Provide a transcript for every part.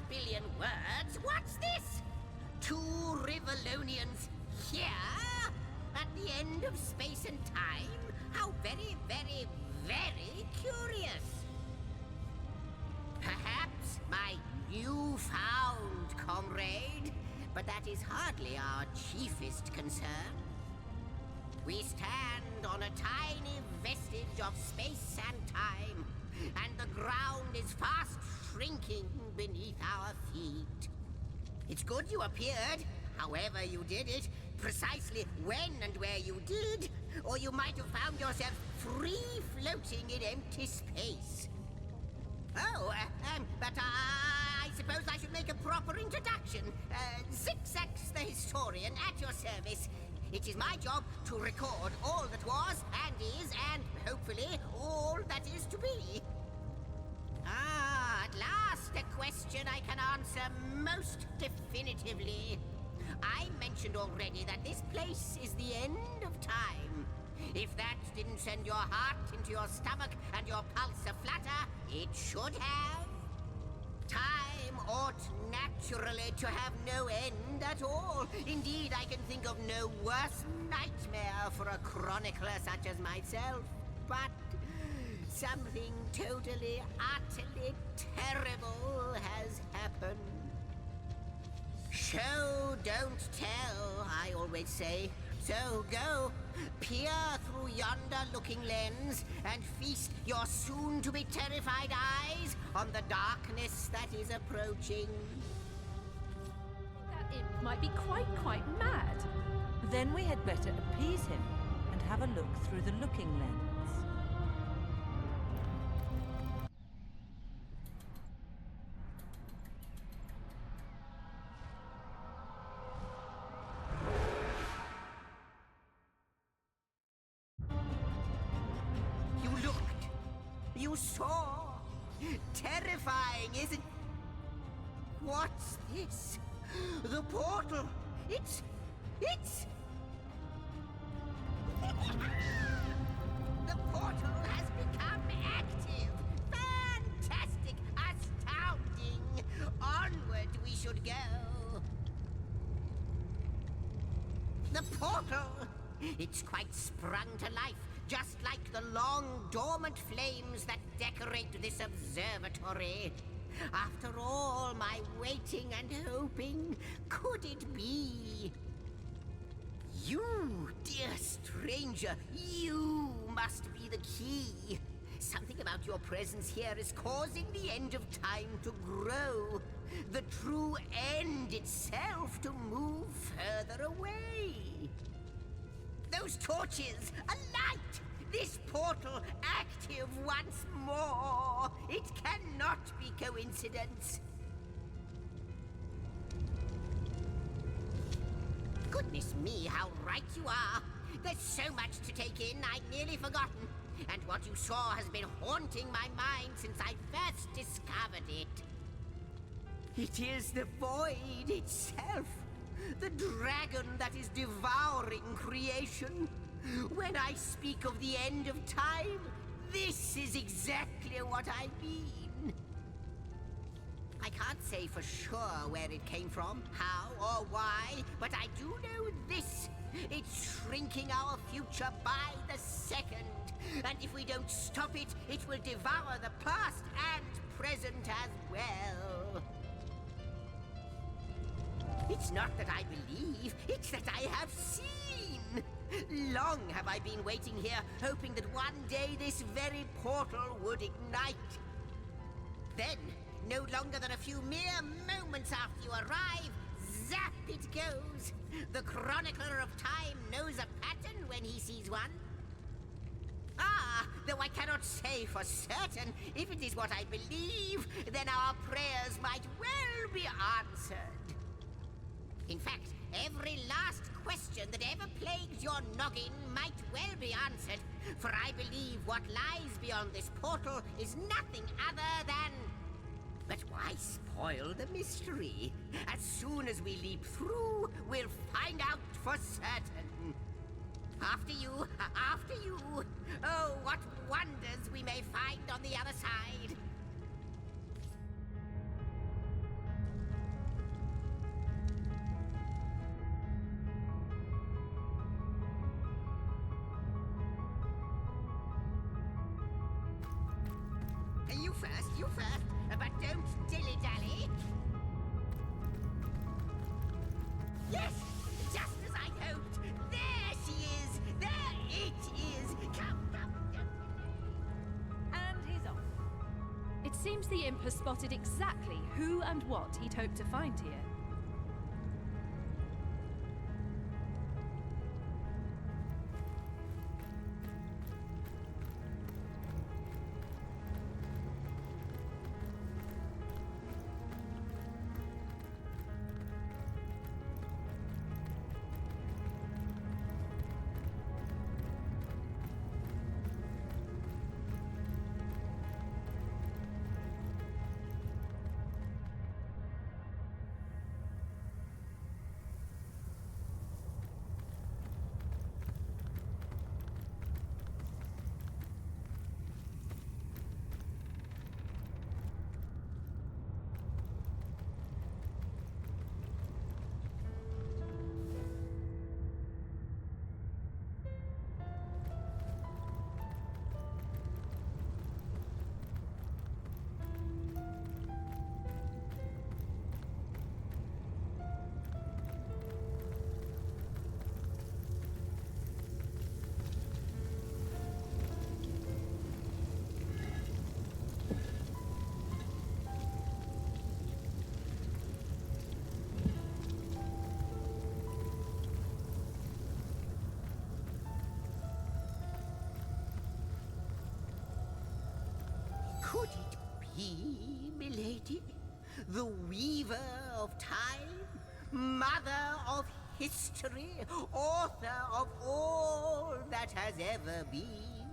billion words, what's this? Two Rivalonians here? At the end of space and time? How very, very, very curious. Perhaps my newfound comrade, but that is hardly our chiefest concern. We stand on a tiny vestige of space and time, and the ground is fast shrinking beneath our feet. It's good you appeared, however you did it, precisely when and where you did, or you might have found yourself free floating in empty space. Oh, but I suppose I should make a proper introduction. Zigzags the historian at your service. It is my job to record all that was and is and hopefully all that is to be. Ah, at last a question I can answer most definitively. I mentioned already that this place is the end of time. If that didn't send your heart into your stomach and your pulse a-flutter, it should have. Time ought naturally to have no end at all. Indeed, I can think of no worse nightmare for a chronicler such as myself. But something totally, utterly terrible has happened. Show, don't tell, I always say. So go, peer through yonder looking lens and feast your soon-to-be terrified eyes on the darkness that is approaching. That imp might be quite mad. Then we had better appease him and have a look through the looking lens. You saw? Terrifying, isn't... What's this? The portal! It's... The portal has become active! Fantastic! Astounding! Onward we should go! The portal! It's quite sprung to life, just like the long dormant flames that decorate this observatory. After all my waiting and hoping, could it be? You, dear stranger, you must be the key. Something about your presence here is causing the end of time to grow. The true end itself to move further away. Those torches, alight! This portal active once more! It cannot be coincidence. Goodness me, how right you are! There's so much to take in, I'd nearly forgotten. And what you saw has been haunting my mind since I first discovered it. It is the void itself. The dragon that is devouring creation. When I speak of the end of time, this is exactly what I mean. I can't say for sure where it came from, how or why, but I do know this. It's shrinking our future by the second. And if we don't stop it, it will devour the past and present as well. It's not that I believe, it's that I have seen. Long have I been waiting here, hoping that one day this very portal would ignite. Then, no longer than a few mere moments after you arrive, zap it goes. The chronicler of time knows a pattern when he sees one. Ah, though I cannot say for certain, if it is what I believe, then our prayers might well be answered. In fact, every last question that ever plagued your noggin might well be answered, for I believe what lies beyond this portal is nothing other than... But why spoil the mystery? As soon as we leap through, we'll find out for certain. After you, after you. Oh, what wonders we may find on the other side. You first, but don't dilly-dally. Yes, just as I hoped. There she is. There it is. Come. And he's off. It seems the imp has spotted exactly who and what he'd hoped to find here. Could it be, milady? The weaver of time? Mother of history? Author of all that has ever been?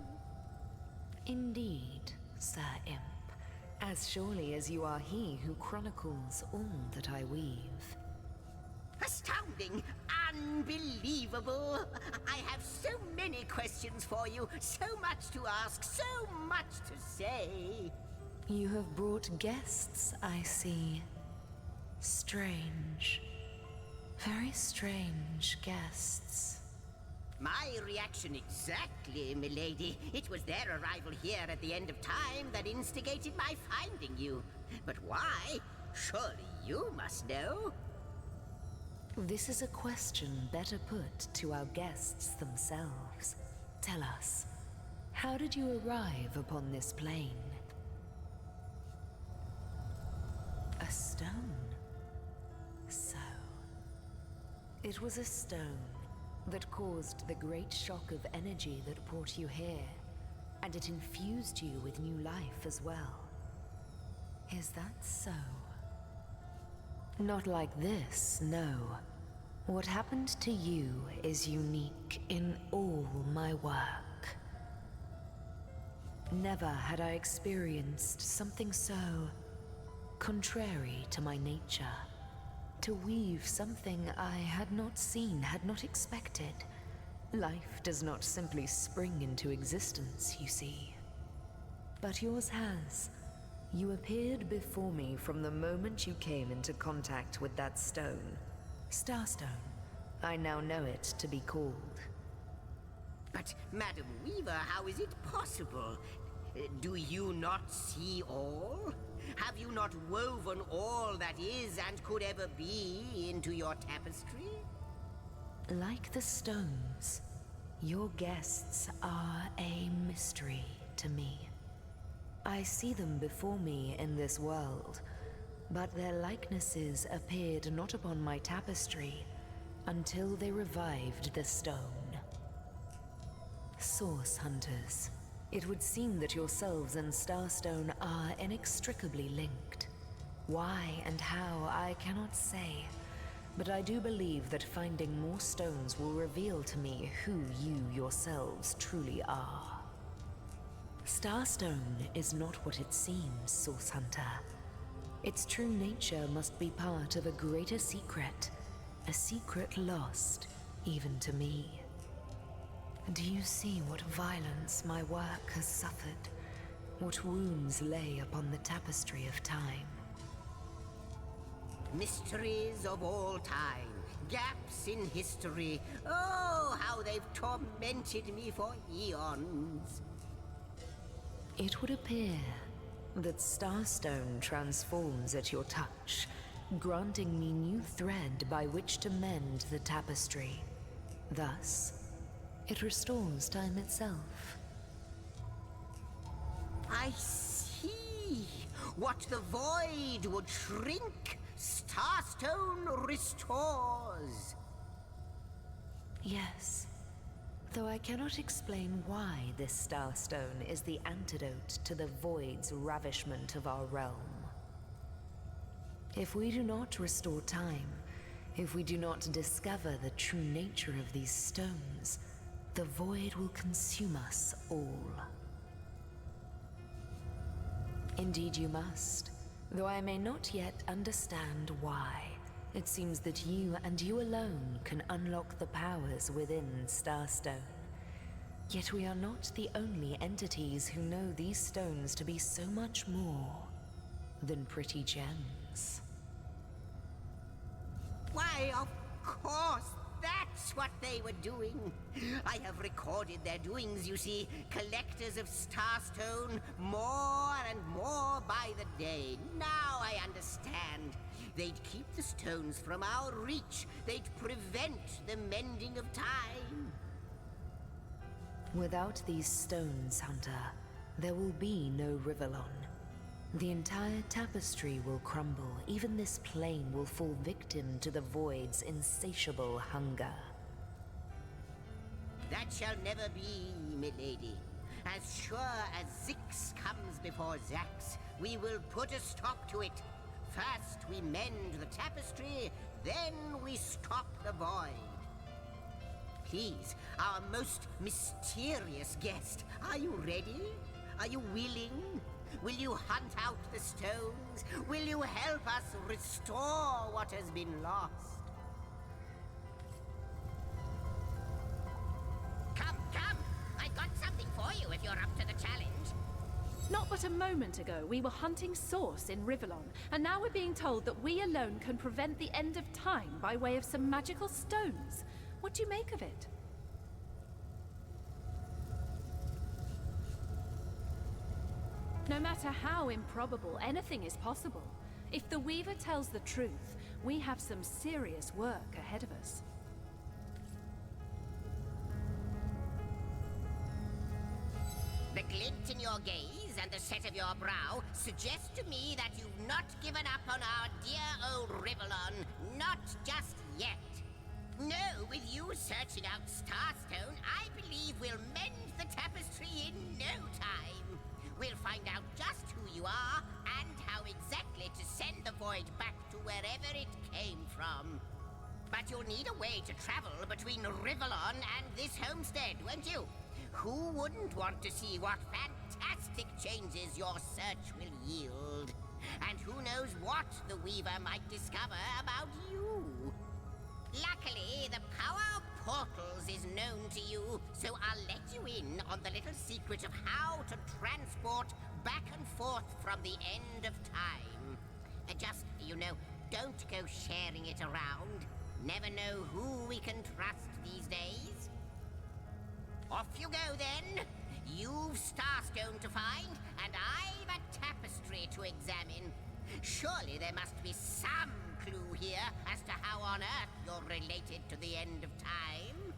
Indeed, Sir Imp. As surely as you are he who chronicles all that I weave. Astounding! Unbelievable! I have so many questions for you, so much to ask, so much to say. You have brought guests, I see. Strange. Very strange guests. My reaction exactly, milady. It was their arrival here at the end of time that instigated my finding you. But why? Surely you must know. This is a question better put to our guests themselves. Tell us, how did you arrive upon this plane? A stone. So, it was a stone that caused the great shock of energy that brought you here, and it infused you with new life as well. Is that so? Not like this, no. What happened to you is unique in all my work. Never had I experienced something so contrary to my nature. To weave something I had not seen, had not expected. Life does not simply spring into existence, you see. But yours has. You appeared before me from the moment you came into contact with that stone. Starstone. I now know it to be called. But, Madam Weaver, how is it possible? Do you not see all? Have you not woven all that is and could ever be into your tapestry? Like the stones, your guests are a mystery to me. I see them before me in this world, but their likenesses appeared not upon my tapestry until they revived the stone. Source hunters. It would seem that yourselves and Starstone are inextricably linked. Why and how, I cannot say, but I do believe that finding more stones will reveal to me who you yourselves truly are. Starstone is not what it seems, Source Hunter. Its true nature must be part of a greater secret, a secret lost even to me. Do you see what violence my work has suffered? What wounds lay upon the tapestry of time? Mysteries of all time, gaps in history. Oh, how they've tormented me for eons. It would appear that Starstone transforms at your touch, granting me new thread by which to mend the tapestry. Thus, it restores time itself. I see. What the void would shrink, Starstone restores. Yes, though I cannot explain why this Starstone is the antidote to the void's ravishment of our realm. If we do not restore time, if we do not discover the true nature of these stones, the void will consume us all. Indeed you must, though I may not yet understand why. It seems that you and you alone can unlock the powers within Starstone. Yet we are not the only entities who know these stones to be so much more than pretty gems. Why, of course, that's what they were doing. I have recorded their doings, you see. Collectors of Starstone, more and more by the day. Now I understand. They'd keep the stones from our reach. They'd prevent the mending of time. Without these stones, Hunter, there will be no Rivellon. The entire tapestry will crumble. Even this plane will fall victim to the void's insatiable hunger. That shall never be, milady. As sure as Zix comes before Zax, we will put a stop to it. First we mend the tapestry, then we stop the void. Please, our most mysterious guest, are you ready? Are you willing? Will you hunt out the stones? Will you help us restore what has been lost? Come, come! I got something for you if you're up to the challenge. Not but a moment ago, we were hunting Source in Rivellon, and now we're being told that we alone can prevent the end of time by way of some magical stones. What do you make of it? No matter how improbable, anything is possible. If the Weaver tells the truth, we have some serious work ahead of us. The glint in your gaze and the set of your brow suggest to me that you've not given up on our dear old Rivellon. Not just yet. No, with you searching out Starstone, I believe we'll mend the tapestry in no time. We'll find out just who you are and how exactly to send the void back to wherever it came from. But you'll need a way to travel between Rivellon and this homestead, won't you? Who wouldn't want to see what fantastic changes your search will yield? And who knows what the Weaver might discover about you? Luckily, the power of portals is known to you, so I'll let you in on the little secret of how to transport back and forth from the end of time. Just, don't go sharing it around. Never know who we can trust these days. Off you go, then. You've Starstone to find, and I've a tapestry to examine. Surely there must be some clue here as to how on earth you're related to the end of time.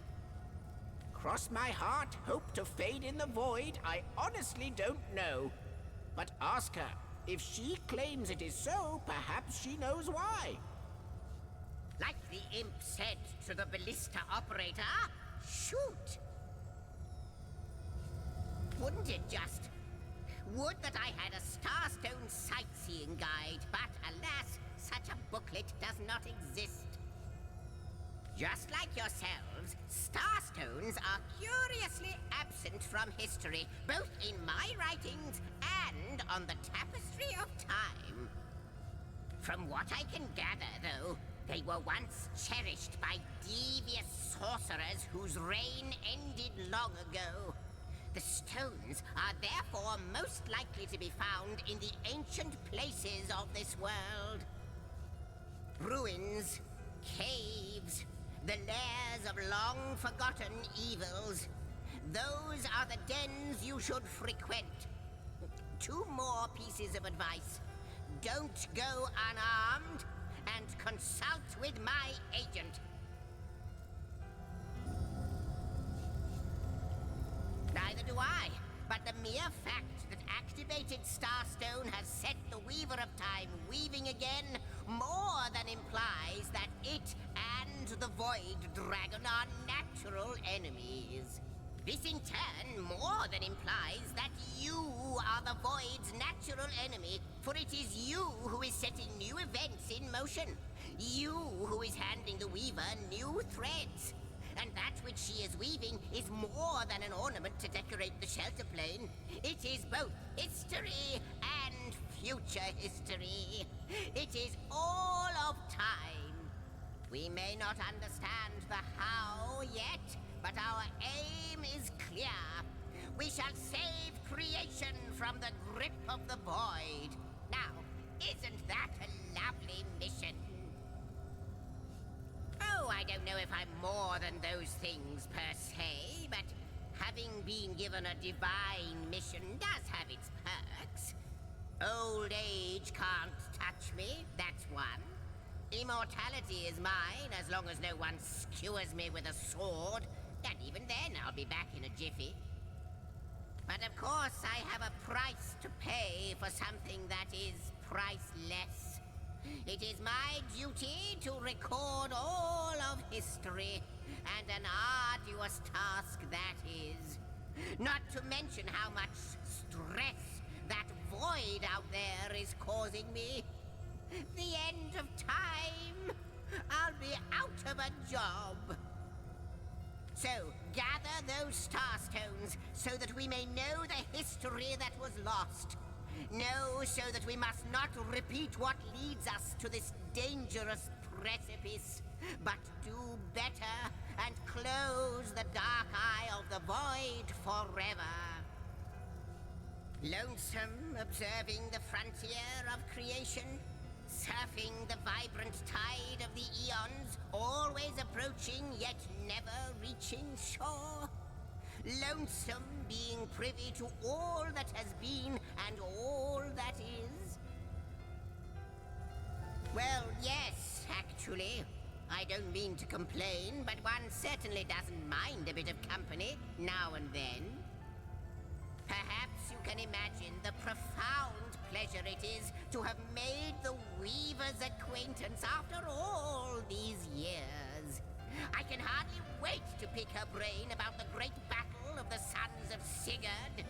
Cross my heart, hope to fade in the void, I honestly don't know. But ask her. If she claims it is so, perhaps she knows why. Like the imp said to the ballista operator, shoot! Wouldn't it just? Would that I had a Starstone sightseeing guide, but alas, such a booklet does not exist. Just like yourselves, Starstones are curiously absent from history, both in my writings and on the tapestry of time. From what I can gather, though, they were once cherished by devious sorcerers whose reign ended long ago. The stones are therefore most likely to be found in the ancient places of this world. Ruins, caves, the lairs of long-forgotten evils. Those are the dens you should frequent. 2 more pieces of advice. Don't go unarmed, and consult with my agent. Neither do I, but the mere fact that activated Starstone has set the Weaver of Time weaving again more than implies that it and the Void Dragon are natural enemies. This in turn more than implies that you are the Void's natural enemy, for it is you who is setting new events in motion. You who is handing the Weaver new threads. And that which she is weaving is more than an ornament to decorate the shelter plane. It is both history and future history. It is all of time. We may not understand the how yet, but our aim is clear. We shall save creation from the grip of the Void. Now, isn't that a lovely mission? Oh, I don't know if I'm more than those things per se, but having been given a divine mission does have its perks. Old age can't touch me, that's one. Immortality is mine as long as no one skewers me with a sword, and even then I'll be back in a jiffy. But of course I have a price to pay for something that is priceless. It is my duty to record all of history, and an arduous task that is. Not to mention how much stress that void out there is causing me. The end of time. I'll be out of a job. So, gather those starstones so that we may know the history that was lost. Know so that we must not repeat what leads us to this dangerous precipice, but do better and close the dark eye of the void forever. Lonesome, observing the frontier of creation, surfing the vibrant tide of the eons, always approaching yet never reaching shore. Lonesome, being privy to all that has been and all that is. Well, yes, actually. I don't mean to complain, but one certainly doesn't mind a bit of company now and then. Perhaps you can imagine the profound pleasure it is to have made the Weaver's acquaintance after all these years. I can hardly wait to pick her brain about the great battle of the sons of Sigurd.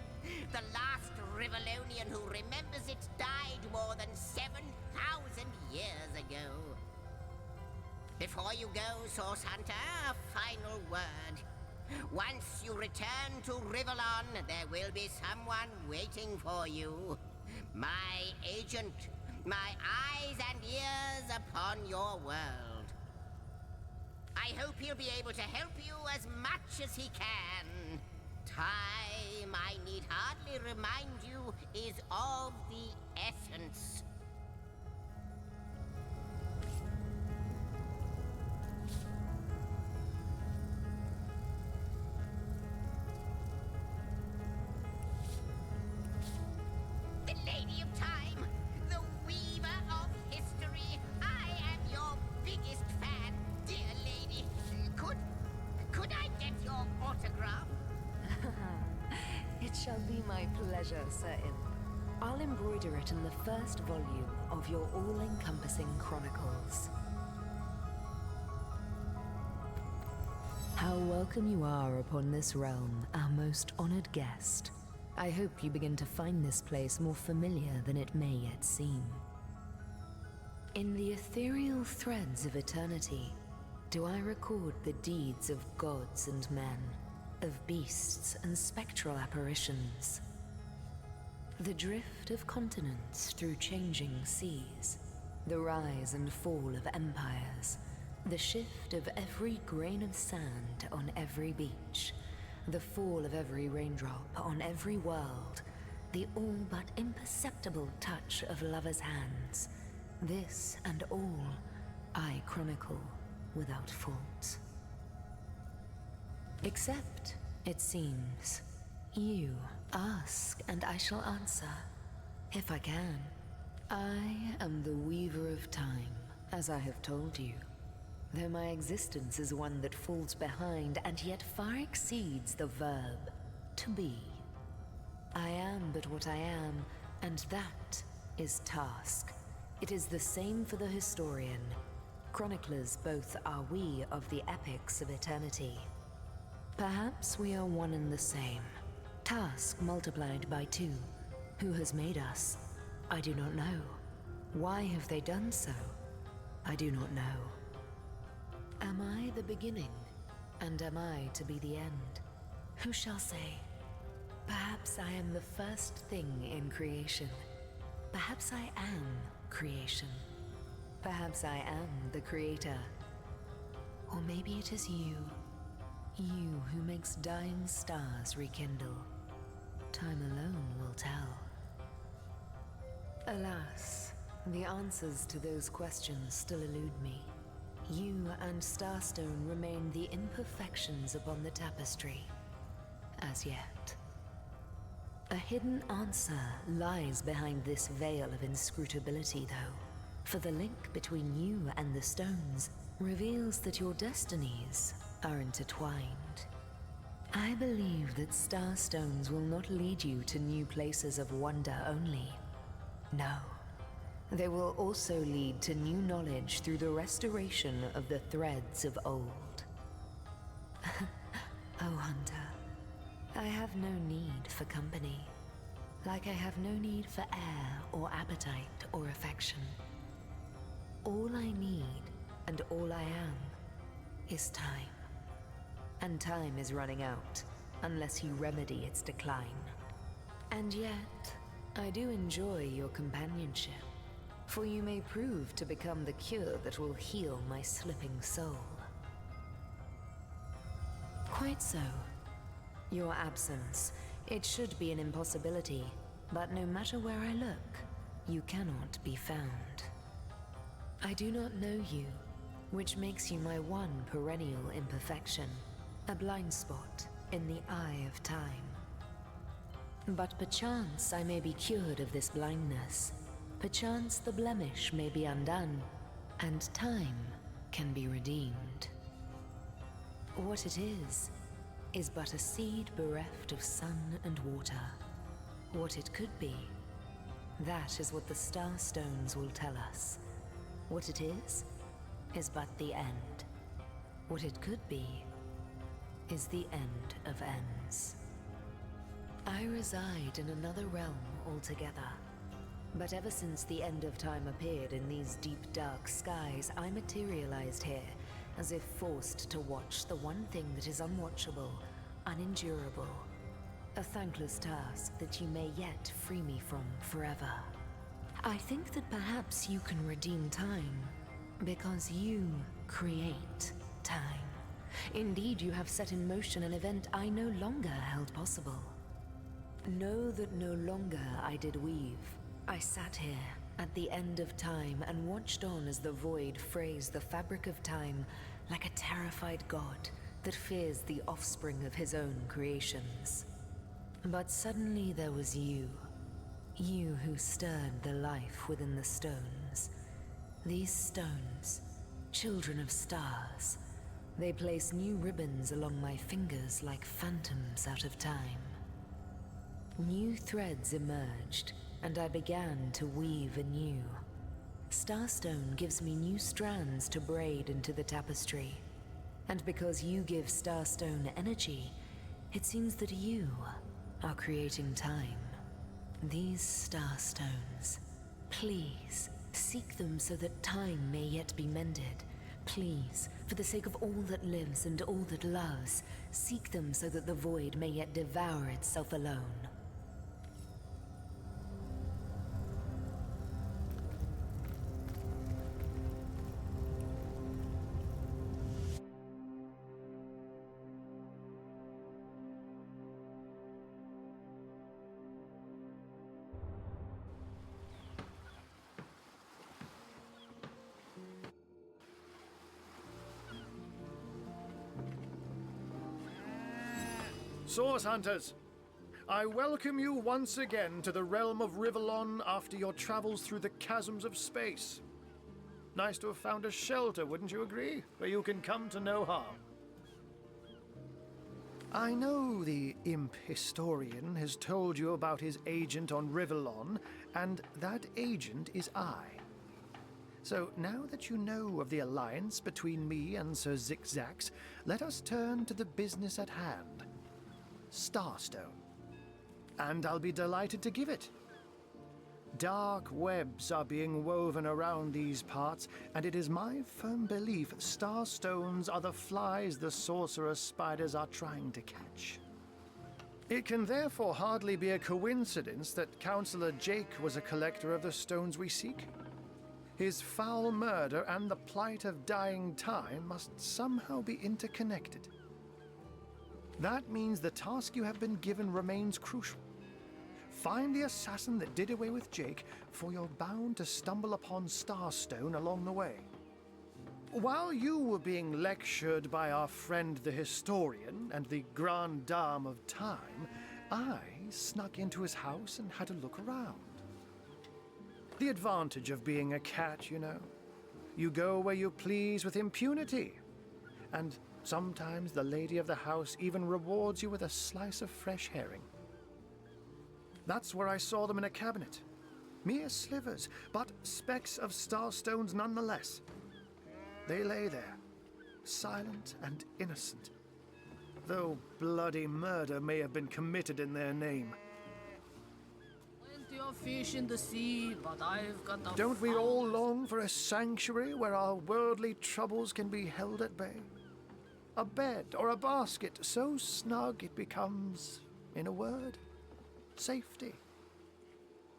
The last Rivalonian who remembers it died more than 7,000 years ago. Before you go, Source Hunter, a final word. Once you return to Rivellon, there will be someone waiting for you. My agent, my eyes and ears upon your world. I hope he'll be able to help you as much as he can. Time, I need hardly remind you, is of the essence. The Lady of Time, the Weaver of History. I am your biggest fan, dear lady. Could I get your autograph? It shall be my pleasure, Sir Imp. I'll embroider it in the first volume of your all-encompassing chronicles. How welcome you are upon this realm, our most honored guest. I hope you begin to find this place more familiar than it may yet seem. In the ethereal threads of eternity, do I record the deeds of gods and men, of beasts and spectral apparitions. The drift of continents through changing seas, the rise and fall of empires, the shift of every grain of sand on every beach, the fall of every raindrop on every world, the all but imperceptible touch of lovers' hands. This and all I chronicle without fault. Except, it seems, you ask and I shall answer. If I can. I am the weaver of time, as I have told you. Though my existence is one that falls behind and yet far exceeds the verb to be. I am but what I am, and that is task. It is the same for the historian. Chroniclers both are we of the epics of eternity. Perhaps we are one and the same. Task multiplied by 2. Who has made us? I do not know. Why have they done so? I do not know. Am I the beginning? And am I to be the end? Who shall say? Perhaps I am the first thing in creation. Perhaps I am creation. Perhaps I am the creator. Or maybe it is you. You who makes dying stars rekindle. Time alone will tell. Alas, the answers to those questions still elude me. You and Starstone remain the imperfections upon the tapestry. As yet. A hidden answer lies behind this veil of inscrutability, though. For the link between you and the stones reveals that your destinies are intertwined. I believe that starstones will not lead you to new places of wonder only. No. They will also lead to new knowledge through the restoration of the threads of old. Oh, Hunter. I have no need for company. Like I have no need for air or appetite or affection. All I need and all I am is time. And time is running out unless you remedy its decline. And yet, I do enjoy your companionship, for you may prove to become the cure that will heal my slipping soul. Quite so. Your absence, it should be an impossibility, but no matter where I look, you cannot be found. I do not know you, which makes you my one perennial imperfection, a blind spot in the eye of time. But perchance I may be cured of this blindness. Perchance the blemish may be undone, and time can be redeemed. What it is but a seed bereft of sun and water. What it could be, that is what the starstones will tell us. What it is but the end. What it could be is the end of ends. I reside in another realm altogether. But ever since the end of time appeared in these deep dark skies, I materialized here, as if forced to watch the one thing that is unwatchable, unendurable. A thankless task that you may yet free me from forever. I think that perhaps you can redeem time, because you create time. Indeed, you have set in motion an event I no longer held possible. Know that no longer I did weave. I sat here, at the end of time, and watched on as the void frays the fabric of time like a terrified god that fears the offspring of his own creations. But suddenly there was you. You who stirred the life within the stones. These stones, children of stars, they place new ribbons along my fingers like phantoms out of time. New threads emerged, and I began to weave anew. Starstone gives me new strands to braid into the tapestry. And because you give Starstone energy, it seems that you are creating time. These Starstones, please, seek them so that time may yet be mended. Please, for the sake of all that lives and all that loves, seek them so that the void may yet devour itself alone. Source hunters! I welcome you once again to the realm of Rivellon after your travels through the chasms of space. Nice to have found a shelter, wouldn't you agree? Where you can come to no harm. I know the imp historian has told you about his agent on Rivellon, and that agent is I. So now that you know of the alliance between me and Sir Zigzags, let us turn to the business at hand. Starstone. And I'll be delighted to give it. Dark webs are being woven around these parts, and it is my firm belief starstones are the flies the sorcerer's spiders are trying to catch. It can therefore hardly be a coincidence that Councillor Jake was a collector of the stones we seek. His foul murder and the plight of dying time must somehow be interconnected. That means the task you have been given remains crucial. Find the assassin that did away with Jake, for you're bound to stumble upon Starstone along the way. While you were being lectured by our friend the historian and the grande dame of time, I snuck into his house and had a look around. The advantage of being a cat, you know. You go where you please with impunity. And sometimes the lady of the house even rewards you with a slice of fresh herring. That's where I saw them in a cabinet. Mere slivers, but specks of starstones nonetheless. They lay there, silent and innocent, though bloody murder may have been committed in their name. Plenty of fish in the sea, but I've got a Don't we all long for a sanctuary where our worldly troubles can be held at bay? A bed or a basket so snug it becomes, in a word, safety.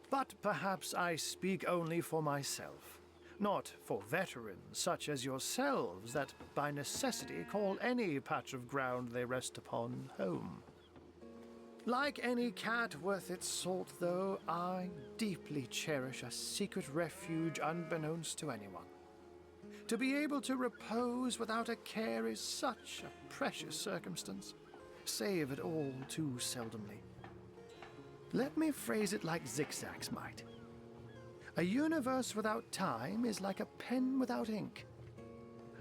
But perhaps I speak only for myself, not for veterans such as yourselves that by necessity call any patch of ground they rest upon home. Like any cat worth its salt, though, I deeply cherish a secret refuge unbeknownst to anyone. To be able to repose without a care is such a precious circumstance, save it all too seldomly. Let me phrase it like Zigzags might. A universe without time is like a pen without ink.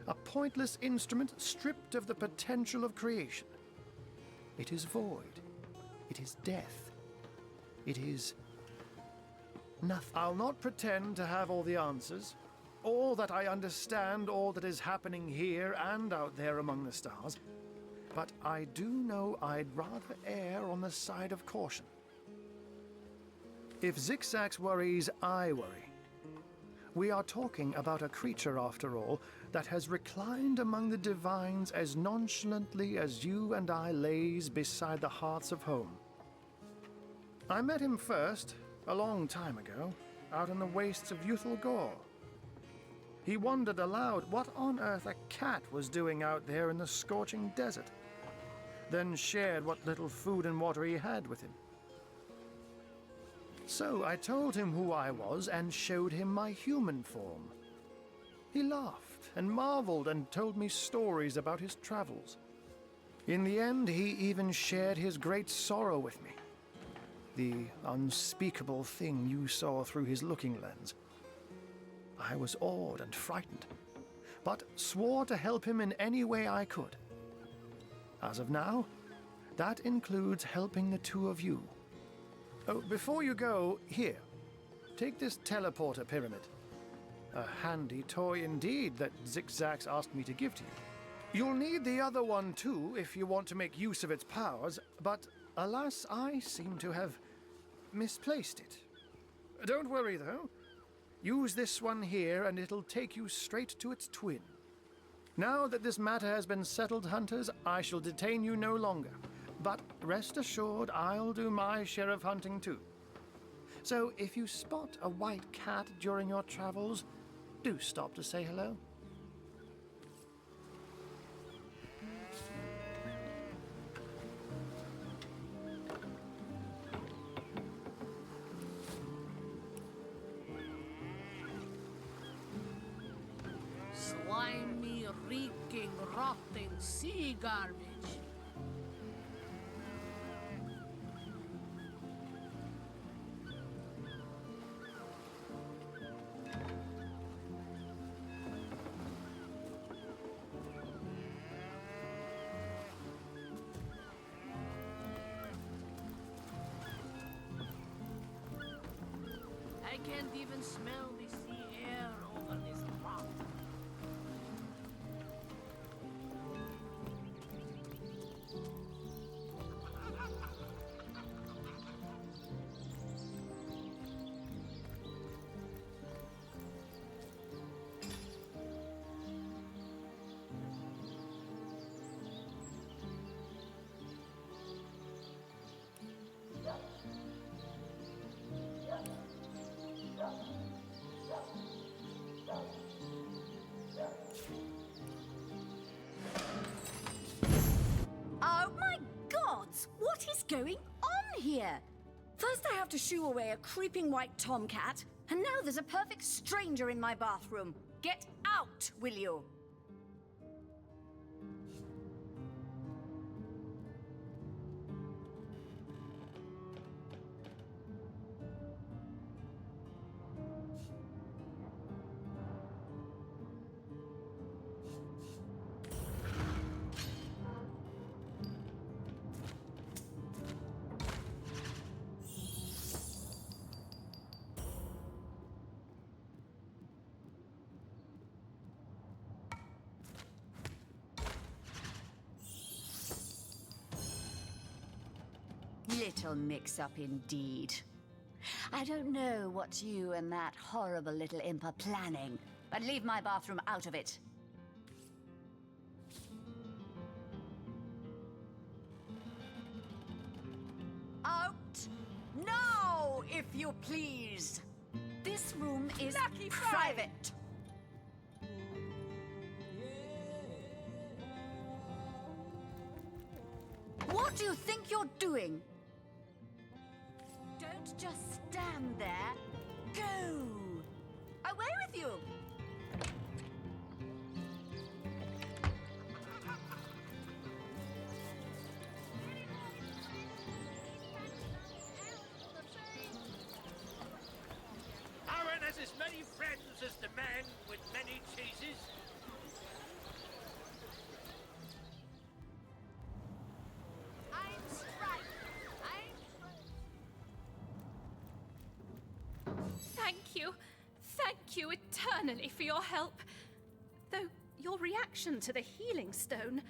A pointless instrument stripped of the potential of creation. It is void. It is death. It is nothing. I'll not pretend to have all the answers, or that I understand all that is happening here and out there among the stars, but I do know I'd rather err on the side of caution. If Zigzags worries, I worry. We are talking about a creature, after all, that has reclined among the divines as nonchalantly as you and I laze beside the hearths of home. I met him first, a long time ago, out in the wastes of youthful Gore. He wondered aloud what on earth a cat was doing out there in the scorching desert, then shared what little food and water he had with him. So I told him who I was and showed him my human form. He laughed and marveled and told me stories about his travels. In the end, he even shared his great sorrow with me. The unspeakable thing you saw through his looking lens. I was awed and frightened, but swore to help him in any way I could. As of now, that includes helping the two of you. Oh, before you go, here, take this teleporter pyramid. A handy toy indeed that Zigzags asked me to give to you. You'll need the other one too if you want to make use of its powers, but alas, I seem to have misplaced it. Don't worry though. Use this one here and it'll take you straight to its twin. Now that this matter has been settled, hunters, I shall detain you no longer. But rest assured, I'll do my share of hunting too. So if you spot a white cat during your travels, do stop to say hello. slimy, reeking, rotting sea garbage. I can't even smell the sea air over this rock. Oh my gods! What is going on here? First I have to shoo away a creeping white tomcat, and now there's a perfect stranger in my bathroom. Get out, will you? Little mix-up indeed. I don't know what you and that horrible little imp are planning, but leave my bathroom out of it. Out now, if you please. This room is private. What do you think you're doing? Don't just stand there. Go! Away with you! Aaron has as many friends as the man with many cheeses. Thank you eternally for your help. Though your reaction to the healing stone,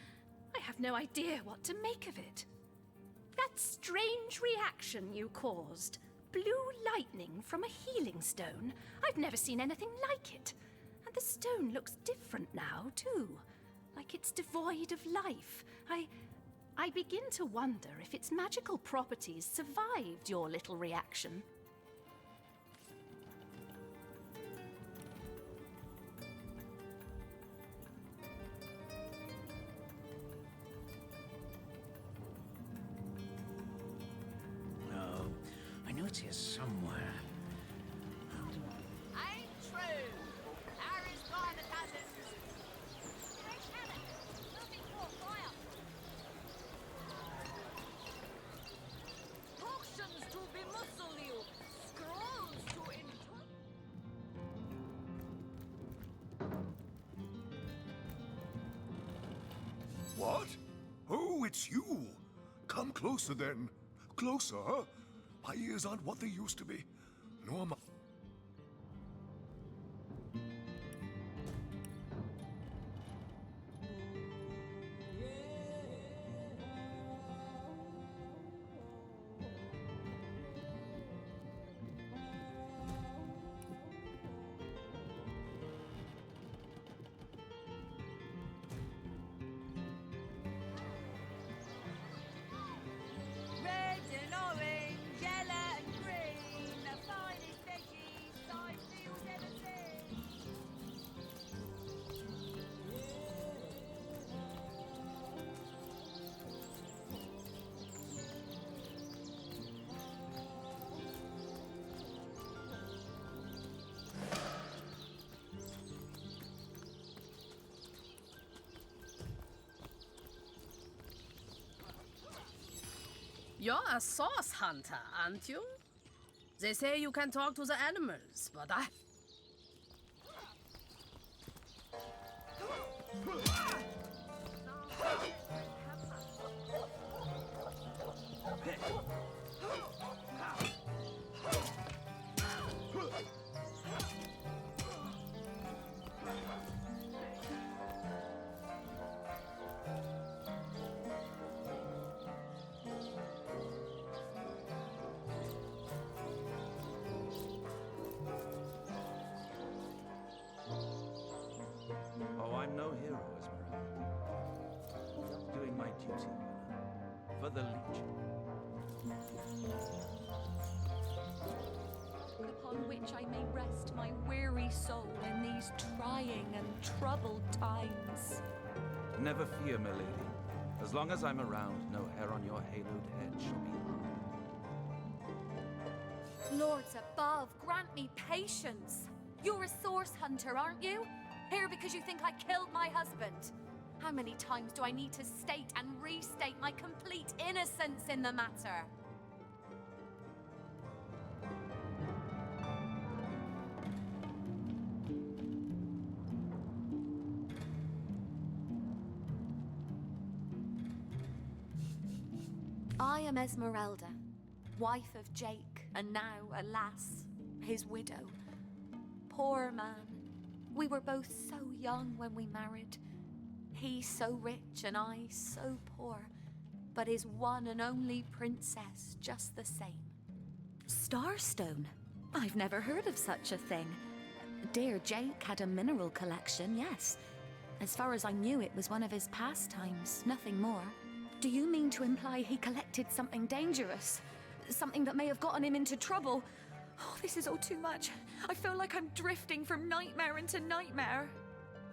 I have no idea what to make of it. That strange reaction you caused, blue lightning from a healing stone, I've never seen anything like it. And the stone looks different now, too. Like it's devoid of life. I begin to wonder if its magical properties survived your little reaction. I know it's here somewhere. Ain't true. Harry's by the dozens. Potions to bemuscle you. Scrolls to enjoy. What? Oh, it's you. Come closer then. Closer, huh? My ears aren't what they used to be. Nor am I. Red and orange, yellow and green, the finest veggies Sidefield ever seen. You're a sauce hunter, aren't you? They say you can talk to the animals, but I... for the legion. Upon which I may rest my weary soul in these trying and troubled times. Never fear, my lady. As long as I'm around, no hair on your haloed head shall be harmed. Lords above, grant me patience. You're a source hunter, aren't you? Here because you think I killed my husband. How many times do I need to state and restate my complete innocence in the matter? I am Esmeralda, wife of Jake, and now, alas, his widow. Poor man. We were both so young when we married. He so rich and I so poor, but his one and only princess just the same. Starstone? I've never heard of such a thing. Dear Jake had a mineral collection, yes. As far as I knew, it was one of his pastimes, nothing more. Do you mean to imply he collected something dangerous? Something that may have gotten him into trouble? Oh, this is all too much. I feel like I'm drifting from nightmare into nightmare.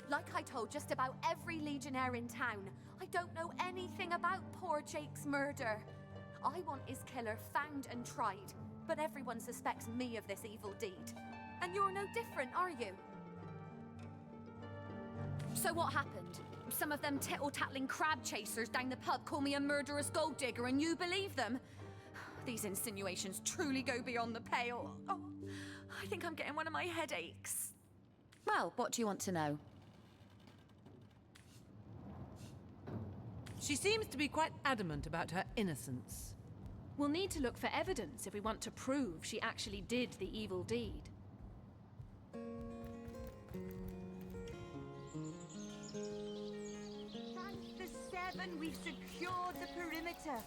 Like I told just about every legionnaire in town, I don't know anything about poor Jake's murder. I want his killer found and tried, but everyone suspects me of this evil deed. And you're no different, are you? So what happened? Some of them tittle-tattling crab chasers down the pub call me a murderous gold digger and you believe them? These insinuations truly go beyond the pale. Oh, I think I'm getting one of my headaches. Well, what do you want to know? She seems to be quite adamant about her innocence. We'll need to look for evidence if we want to prove she actually did the evil deed. Thank the Seven, we've secured the perimeter.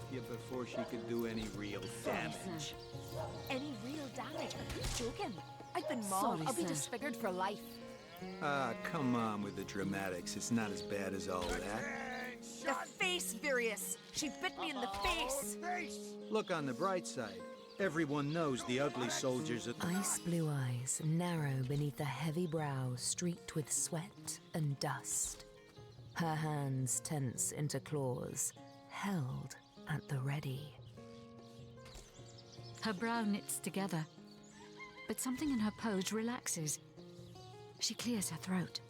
You before she could do any real damage. Any real damage? Are you joking? I've been mauled. I'll be disfigured for life. Ah, come on with the dramatics. It's not as bad as all that. The face, Virius! She bit me in the face! Look on the bright side. Everyone knows the ugly soldiers are... Ice blue eyes narrow beneath a heavy brow streaked with sweat and dust. Her hands tense into claws, held at the ready. Her brow knits together, but something in her pose relaxes. She clears her throat.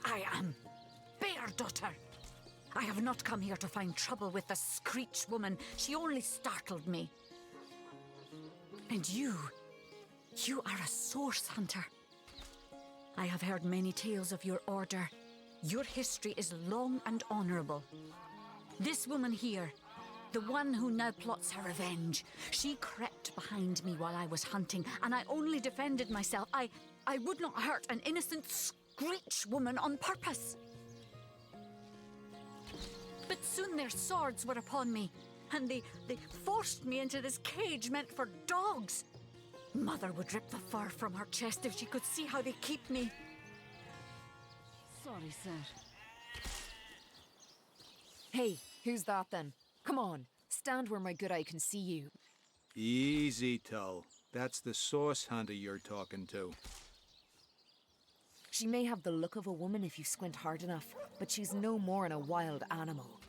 I am Bear Daughter. I have not come here to find trouble with the Screech woman. She only startled me. And you are a source hunter. I have heard many tales of your order. Your history is long and honorable. This woman here, the one who now plots her revenge, she crept behind me while I was hunting, and I only defended myself. I would not hurt an innocent Screech woman on purpose. But soon their swords were upon me, and they forced me into this cage meant for dogs. Mother would rip the fur from her chest if she could see how they keep me. Sorry, sir. Hey, who's that then? Come on, stand where my good eye can see you. Easy, Tull. That's the source hunter you're talking to. She may have the look of a woman if you squint hard enough, but she's no more than a wild animal.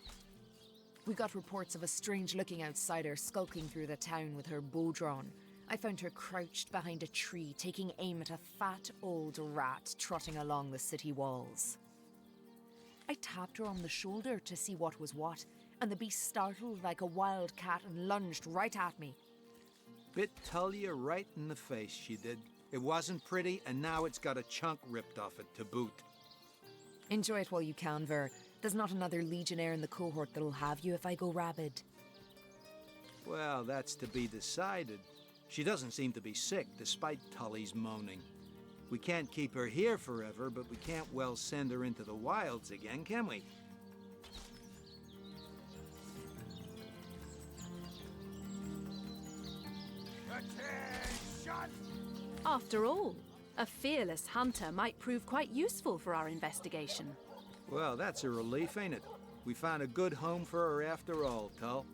We got reports of a strange-looking outsider skulking through the town with her bow drawn. I found her crouched behind a tree, taking aim at a fat old rat trotting along the city walls. I tapped her on the shoulder to see what was what, and the beast startled like a wild cat and lunged right at me. Bit Tullia right in the face, she did. It wasn't pretty, and now it's got a chunk ripped off it to boot. Enjoy it while you can, Ver. There's not another legionnaire in the cohort that'll have you if I go rabid. Well, that's to be decided. She doesn't seem to be sick, despite Tully's moaning. We can't keep her here forever, but we can't well send her into the wilds again, can we? Attention! After all, a fearless hunter might prove quite useful for our investigation. Well, that's a relief, ain't it? We found a good home for her after all, Tull.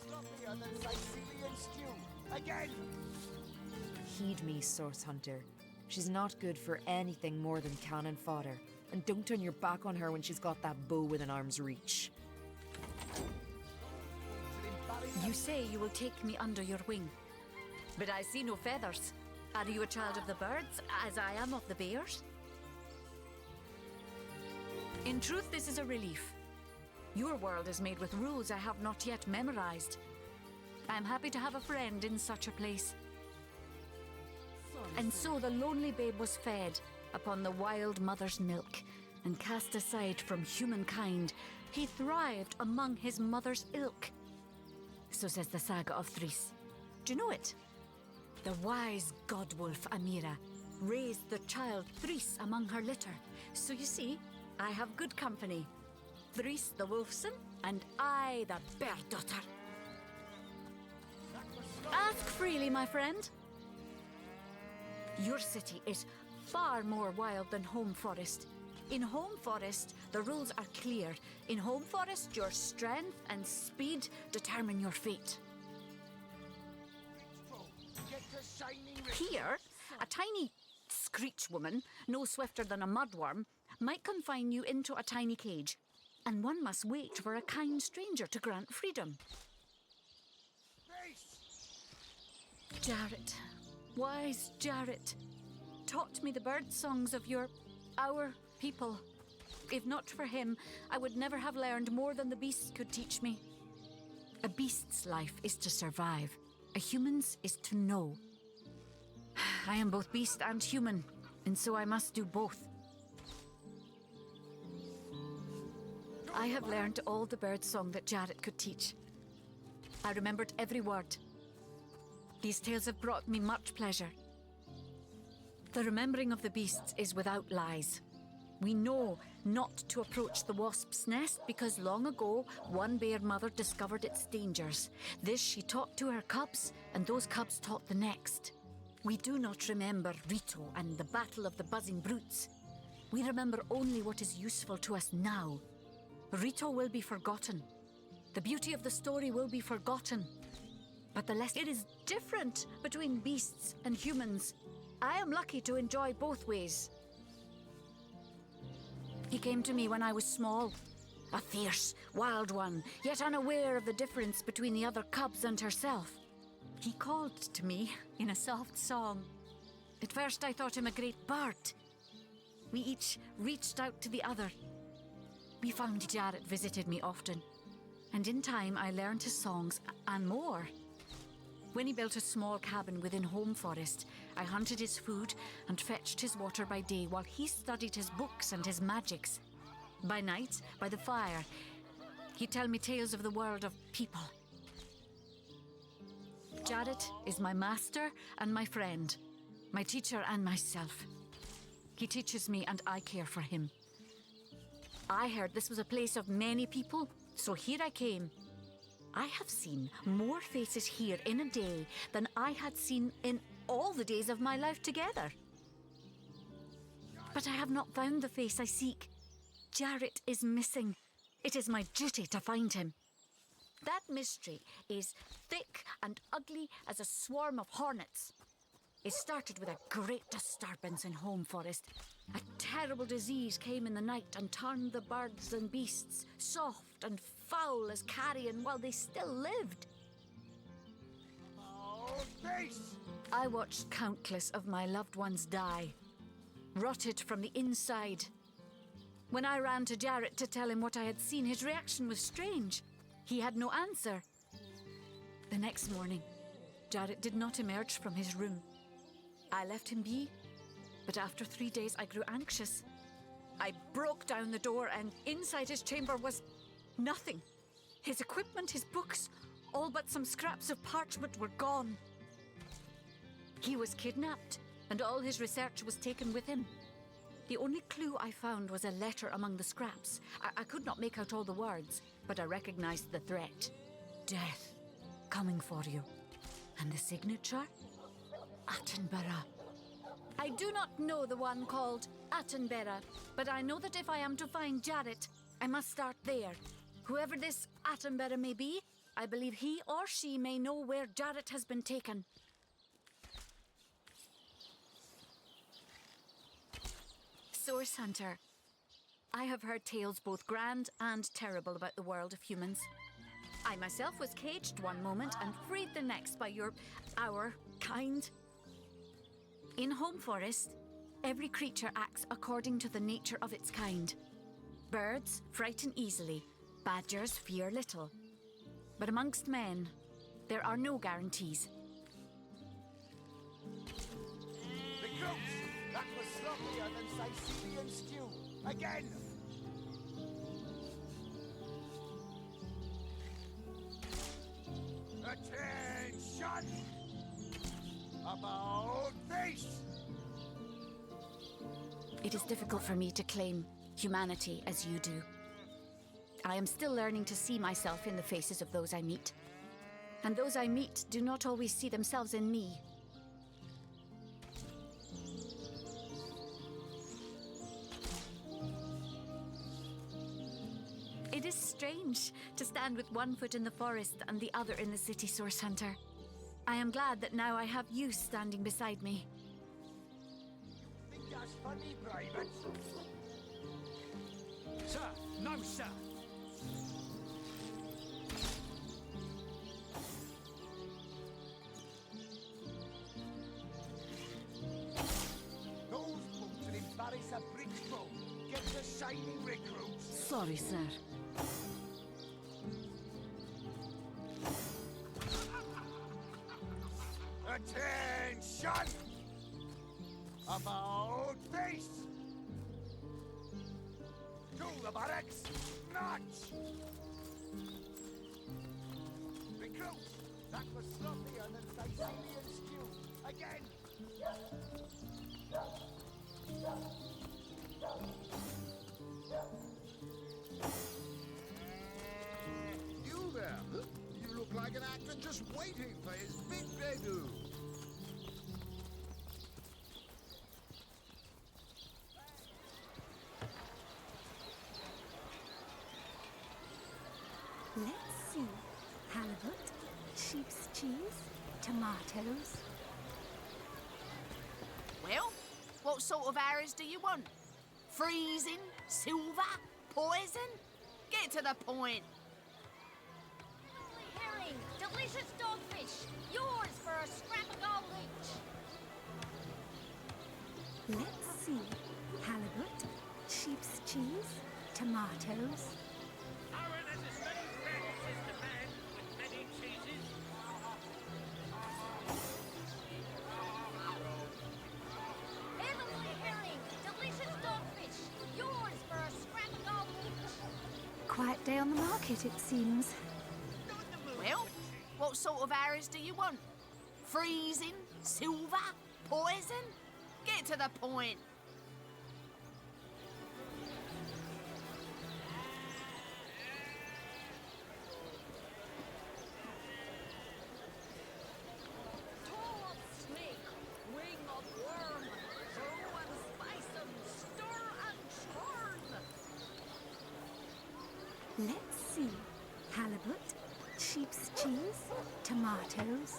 Sloppier than Sicilian stew. Again! Heed me, source hunter. She's not good for anything more than cannon fodder. And don't turn your back on her when she's got that bow within arm's reach. You say you will take me under your wing, but I see no feathers. Are you a child of the birds, as I am of the bears? In truth, this is a relief. Your world is made with rules I have not yet memorized. I am happy to have a friend in such a place. And so the lonely babe was fed upon the wild mother's milk, and cast aside from humankind, he thrived among his mother's ilk. So says the saga of Threes. Do you know it? The wise god-wolf Amira raised the child Threes among her litter. So you see, I have good company. Threes the wolfson, and I the bear daughter. Ask freely, my friend. Your city is far more wild than Home Forest. In Home Forest, the rules are clear. In Home Forest, your strength and speed determine your fate. Here, a tiny screech woman, no swifter than a mudworm, might confine you into a tiny cage, and one must wait for a kind stranger to grant freedom. Jarrett, wise Jarrett, taught me the bird songs of our people. If not for him, I would never have learned more than the beasts could teach me. A beast's life is to survive. A human's is to know. I am both beast and human, and so I must do both. I have learned all the bird song that Jarrett could teach. I remembered every word. These tales have brought me much pleasure. The remembering of the beasts is without lies. We know not to approach the wasp's nest because long ago one bear mother discovered its dangers. This she taught to her cubs, and those cubs taught the next. We do not remember Rito and the battle of the buzzing brutes. We remember only what is useful to us now. Rito will be forgotten. The beauty of the story will be forgotten. But the lesson, it is different between beasts and humans. I am lucky to enjoy both ways. He came to me when I was small. A fierce, wild one, yet unaware of the difference between the other cubs and herself. He called to me in a soft song. At first I thought him a great bird. We each reached out to the other. We found Jarrett visited me often, and in time I learned his songs and more. When he built a small cabin within Home Forest, I hunted his food and fetched his water by day while he studied his books and his magics. By night, by the fire, he'd tell me tales of the world of people. Jarrett is my master and my friend, my teacher and myself. He teaches me and I care for him. I heard this was a place of many people, so here I came. I have seen more faces here in a day than I had seen in all the days of my life together. But I have not found the face I seek. Jarrett is missing. It is my duty to find him. That mystery is thick and ugly as a swarm of hornets. It started with a great disturbance in Home Forest. A terrible disease came in the night and turned the birds and beasts soft and foul as carrion while they still lived. Oh, face! I watched countless of my loved ones die, rotted from the inside. When I ran to Jarrett to tell him what I had seen, his reaction was strange. He had no answer. The next morning, Jarrett did not emerge from his room. I left him be, but after 3 days I grew anxious. I broke down the door and inside his chamber was nothing. His equipment, his books, all but some scraps of parchment were gone. He was kidnapped and all his research was taken with him. The only clue I found was a letter among the scraps. I could not make out all the words, but I recognized the threat. Death, coming for you. And the signature? Attenborough. I do not know the one called Attenborough, but I know that if I am to find Jarrett, I must start there. Whoever this Attenborough may be, I believe he or she may know where Jarrett has been taken. Source Hunter. I have heard tales both grand and terrible about the world of humans. I myself was caged one moment and freed the next by our kind. In Home Forest, every creature acts according to the nature of its kind. Birds frighten easily, badgers fear little. But amongst men, there are no guarantees. Recruits! That was sloppier than Sicilian stew. Again! Attention! About face! It is difficult for me to claim humanity as you do. I am still learning to see myself in the faces of those I meet. And those I meet do not always see themselves in me. It is strange to stand with one foot in the forest and the other in the city, Source Hunter. I am glad that now I have you standing beside me. Think that's funny, Private? Sir, no, sir. Those boots will embarrass a bridge boat. Get the shining recruits. Sorry, sir. Attention! About face! To the barracks! March! Recruits! That was sloppier than Sicilian stew. Again! You there? You look like an actor just waiting for his big debut. Let's see. Halibut, sheep's cheese, tomatoes. Well, what sort of arrows do you want? Freezing? Silver? Poison? Get to the point. Herring, delicious dogfish. Yours for a scrap of gold each. Let's see. Halibut, sheep's cheese, tomatoes. Aaron has as many friends as the man with many cheeses. Heavenly herring, delicious dogfish. Yours for a scrap of gold each. Quiet day on the market, it seems. Well, what sort of arrows do you want? Freezing? Silver? Poison? Get to the point. Toe of snake, wing of worm. Brew and spice 'em, stir and churn. Let's see. Halibut, sheep's cheese, tomatoes.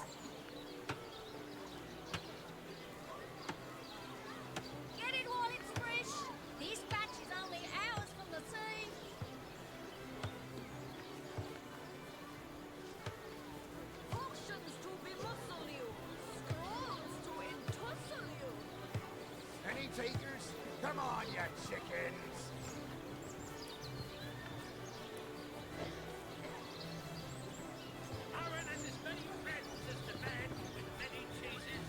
Get it while it's fresh. This batch is only hours from the sea. Potions to bemuscle you, scrolls to entussle you. Any takers? Come on, you chickens! Aaron has as many friends as the man with many cheeses.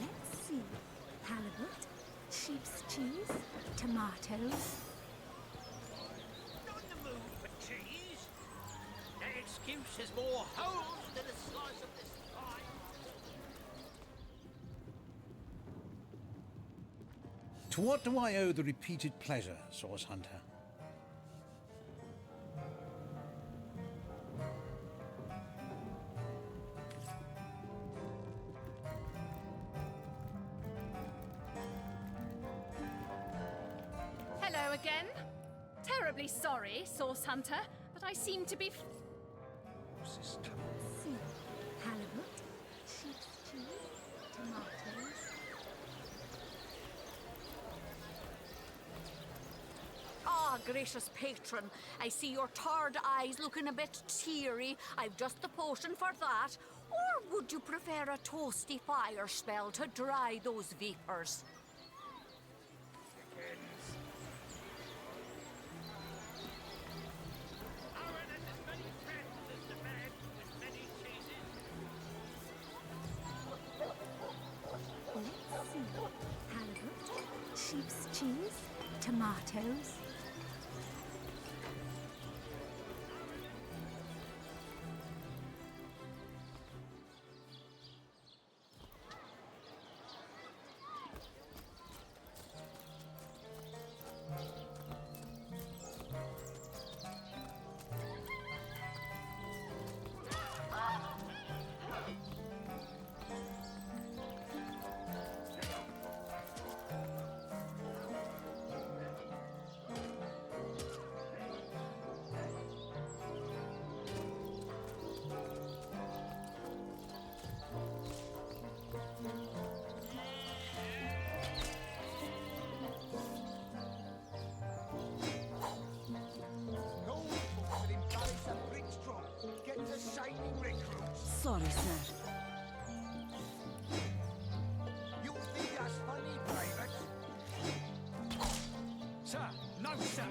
Let's see. Halibut, sheep's cheese, tomatoes. On the move for cheese. excuse has more holes than a slice of this pie. To what do I owe the repeated pleasure, Source Hunter? Hello again. Terribly sorry, Source Hunter, but I seem to be... See, halibut, sheep's cheese, tomatoes. Ah, gracious patron, I see your tired eyes looking a bit teary. I've just the potion for that. Or would you prefer a toasty fire spell to dry those vapors? Let's see. Halibut, sheep's cheese, tomatoes. Sorry, sir. You think that's funny, Private? Sir, no, sir.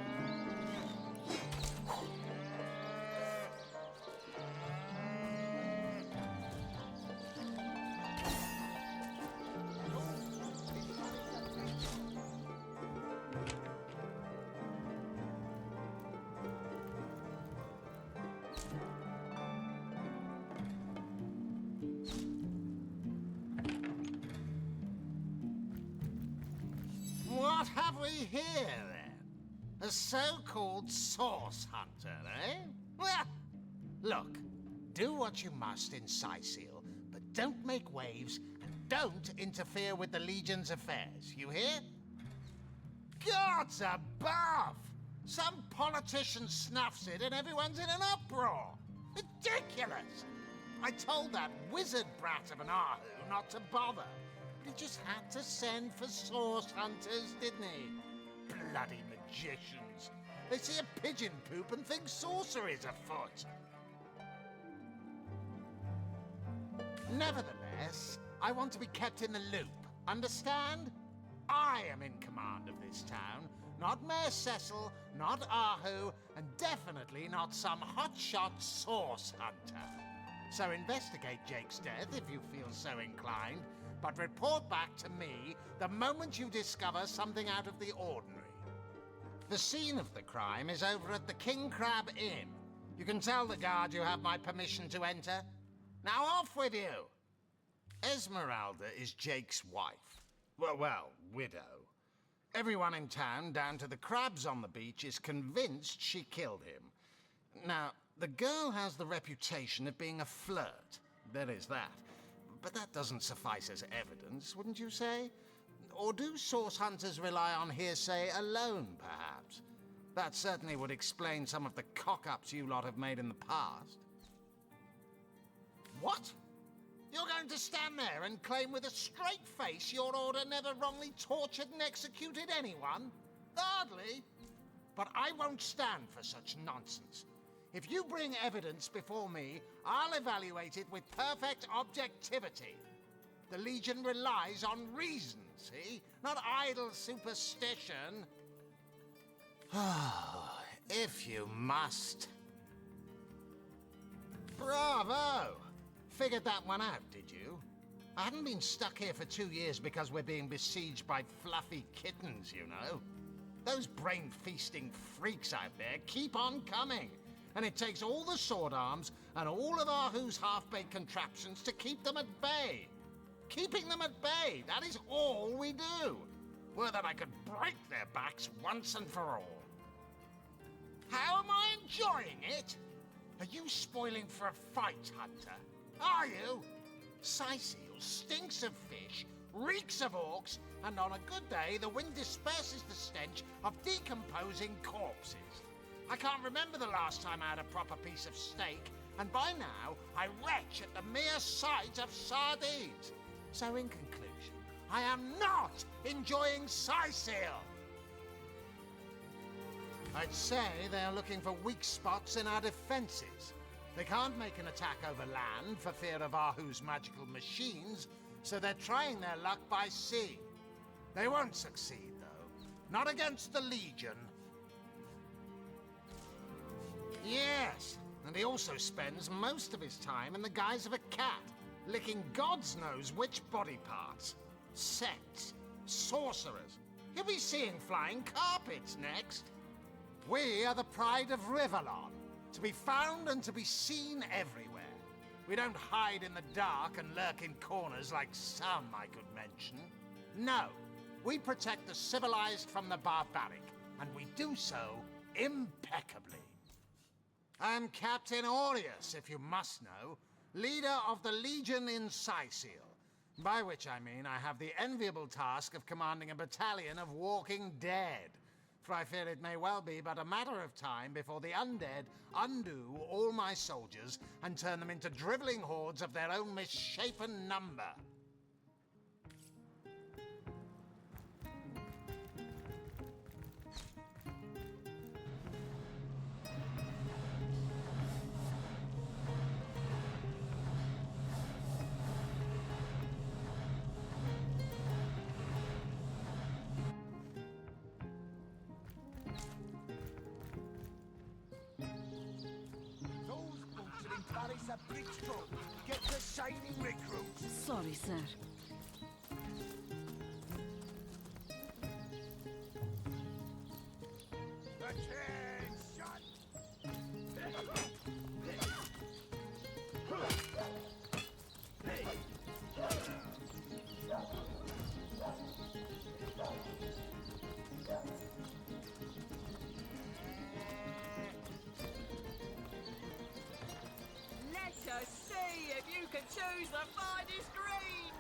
What have we here, then? A so-called source hunter, eh? Well, look, do what you must in Sicil, but don't make waves and don't interfere with the Legion's affairs, you hear? Gods above! Some politician snuffs it and everyone's in an uproar. Ridiculous! I told that wizard brat of an Ahu not to bother. But he just had to send for source hunters, didn't he? Bloody magicians. They see a pigeon poop and think sorcery's afoot. Nevertheless, I want to be kept in the loop. Understand? I am in command of this town, not Mayor Cecil, not Ahu, and definitely not some hotshot source hunter. So investigate Jake's death if you feel so inclined, but report back to me the moment you discover something out of the ordinary. The scene of the crime is over at the King Crab Inn. You can tell the guard you have my permission to enter. Now off with you! Esmeralda is Jake's wife. Well, widow. Everyone in town, down to the crabs on the beach, is convinced she killed him. Now, the girl has the reputation of being a flirt. There is that. But that doesn't suffice as evidence, wouldn't you say? Or do source hunters rely on hearsay alone, perhaps? That certainly would explain some of the cock-ups you lot have made in the past. What? You're going to stand there and claim with a straight face your order never wrongly tortured and executed anyone? Hardly. But I won't stand for such nonsense. If you bring evidence before me, I'll evaluate it with perfect objectivity. The Legion relies on reason, see? Not idle superstition. If you must. Bravo! Figured that one out, did you? I haven't been stuck here for 2 years because we're being besieged by fluffy kittens, you know. Those brain-feasting freaks out there keep on coming. And it takes all the sword arms and all of Ahu's half-baked contraptions to keep them at bay. Keeping them at bay, that is all we do. Were that I could break their backs once and for all. How am I enjoying it? Are you spoiling for a fight, Hunter? Are you? Syceal stinks of fish, reeks of orcs, and on a good day, the wind disperses the stench of decomposing corpses. I can't remember the last time I had a proper piece of steak, and by now, I retch at the mere sight of sardines. So in conclusion, I am not enjoying Syceal. I'd say they're looking for weak spots in our defenses. They can't make an attack over land for fear of Ahu's magical machines, so they're trying their luck by sea. They won't succeed, though. Not against the Legion. Yes, and he also spends most of his time in the guise of a cat, licking God's knows which body parts. Sects, sorcerers. He'll be seeing flying carpets next. We are the pride of Rivellon, to be found and to be seen everywhere. We don't hide in the dark and lurk in corners like some I could mention. No, we protect the civilized from the barbaric, and we do so impeccably. I'm Captain Aureus, if you must know, leader of the Legion in Syceal, by which I mean I have the enviable task of commanding a battalion of walking dead. For I fear it may well be but a matter of time before the undead undo all my soldiers and turn them into drivelling hordes of their own misshapen number. Get the shining recruits. Sorry, sir. Let us see if you can choose the finest greens!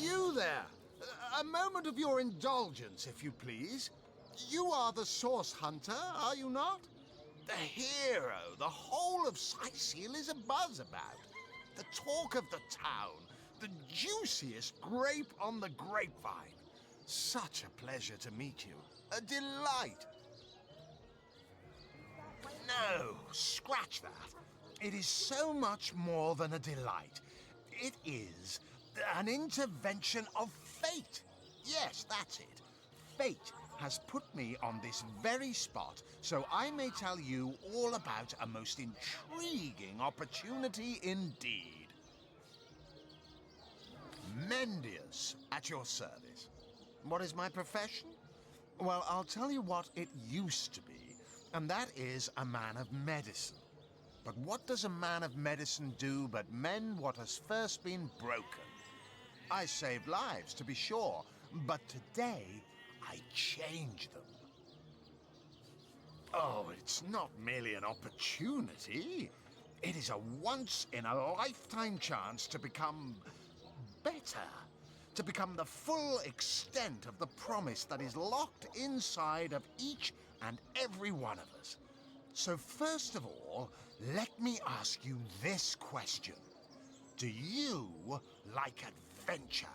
You there! A moment of your indulgence, if you please. You are the source hunter, are you not? The hero the whole of Syceal is abuzz about. The talk of the town. The juiciest grape on the grapevine. Such a pleasure to meet you. A delight. No, scratch that. It is so much more than a delight. It is an intervention of fate. Yes, that's it. Fate has put me on this very spot so I may tell you all about a most intriguing opportunity indeed. Mendius, at your service. What is my profession? Well, I'll tell you what it used to be, and that is a man of medicine. But what does a man of medicine do but mend what has first been broken? I saved lives, to be sure, but today I change them. Oh, it's not merely an opportunity. It is a once-in-a-lifetime chance to become better. To become the full extent of the promise that is locked inside of each and every one of us. So first of all, let me ask you this question. Do you like adventure?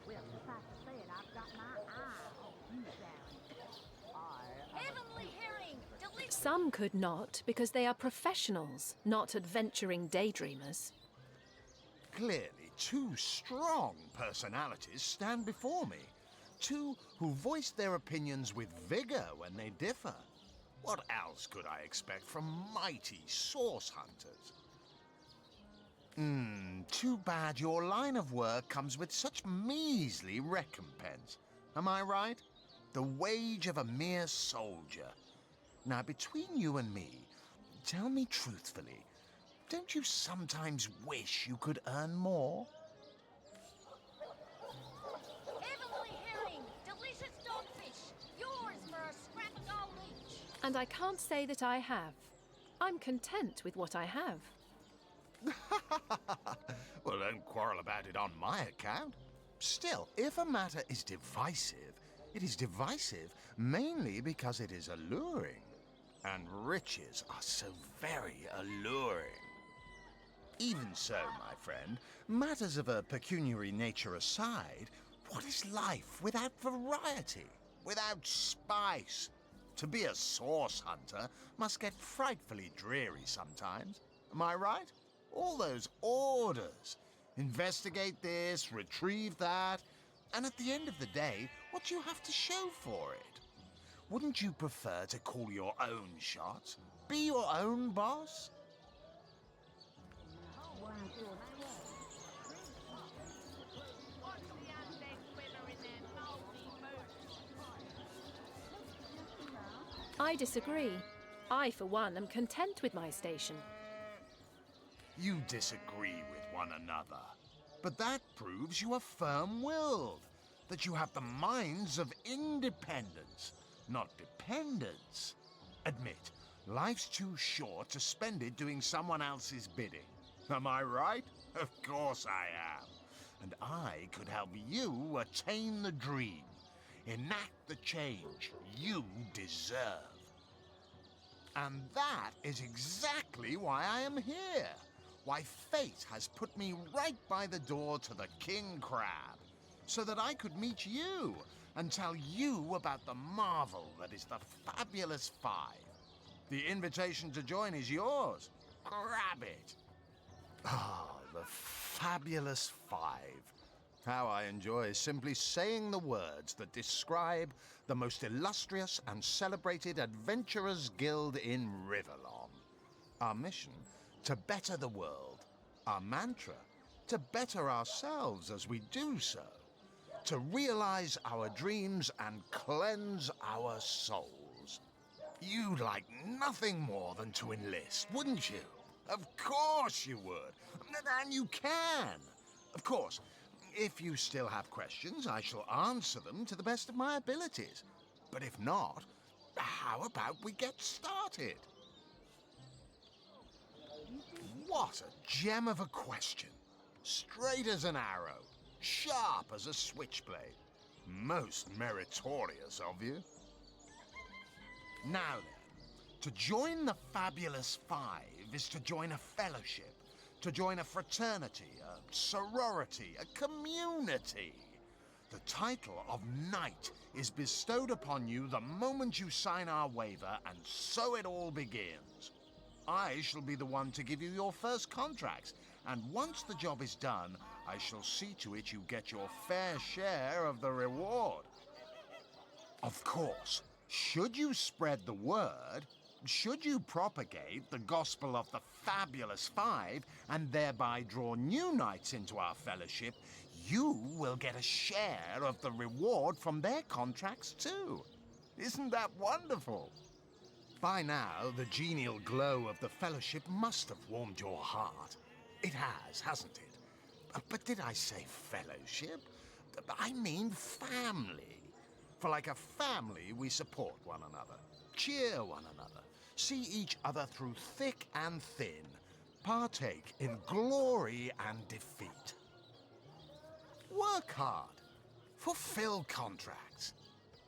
Well, suffice to say it, I've got my eye on you, Baron. Heavenly hearing! Some could not, because they are professionals, not adventuring daydreamers. Clearly, two strong personalities stand before me. Two who voice their opinions with vigor when they differ. What else could I expect from mighty source hunters? Too bad your line of work comes with such measly recompense. Am I right? The wage of a mere soldier. Now, between you and me, tell me truthfully, don't you sometimes wish you could earn more? Heavenly herring! Delicious dogfish! Yours for a scrap of gold each! And I can't say that I have. I'm content with what I have. Well, don't quarrel about it on my account. Still, if a matter is divisive, it is divisive mainly because it is alluring. And riches are so very alluring. Even so, my friend, matters of a pecuniary nature aside, what is life without variety, without spice? To be a source hunter must get frightfully dreary sometimes. Am I right? All those orders. Investigate this, retrieve that, and at the end of the day, what do you have to show for it? Wouldn't you prefer to call your own shots? Be your own boss? I disagree. I, for one, am content with my station. You disagree with one another. But that proves you are firm-willed, that you have the minds of independence, not dependence. Admit, life's too short to spend it doing someone else's bidding. Am I right? Of course I am. And I could help you attain the dream, enact the change you deserve. And that is exactly why I am here. Why fate has put me right by the door to the King Crab, so that I could meet you and tell you about the marvel that is the Fabulous Five. The invitation to join is yours. Grab it. Ah, the Fabulous Five. How I enjoy simply saying the words that describe the most illustrious and celebrated adventurers' guild in Riverlon. Our mission, to better the world. Our mantra, to better ourselves as we do so. To realize our dreams and cleanse our souls. You'd like nothing more than to enlist, wouldn't you? Of course you would. And you can. Of course, if you still have questions, I shall answer them to the best of my abilities. But if not, how about we get started? What a gem of a question. Straight as an arrow, sharp as a switchblade. Most meritorious of you. Now then, to join the Fabulous Five is to join a fellowship, to join a fraternity, a sorority, a community. The title of Knight is bestowed upon you the moment you sign our waiver, and so it all begins. I shall be the one to give you your first contracts, and once the job is done, I shall see to it you get your fair share of the reward. Of course, should you spread the word, should you propagate the gospel of the Fabulous Five and thereby draw new knights into our fellowship, you will get a share of the reward from their contracts too. Isn't that wonderful? By now, the genial glow of the fellowship must have warmed your heart. It has, hasn't it? But did I say fellowship? I mean family. For like a family, we support one another, cheer one another, see each other through thick and thin, partake in glory and defeat. Work hard, fulfill contracts,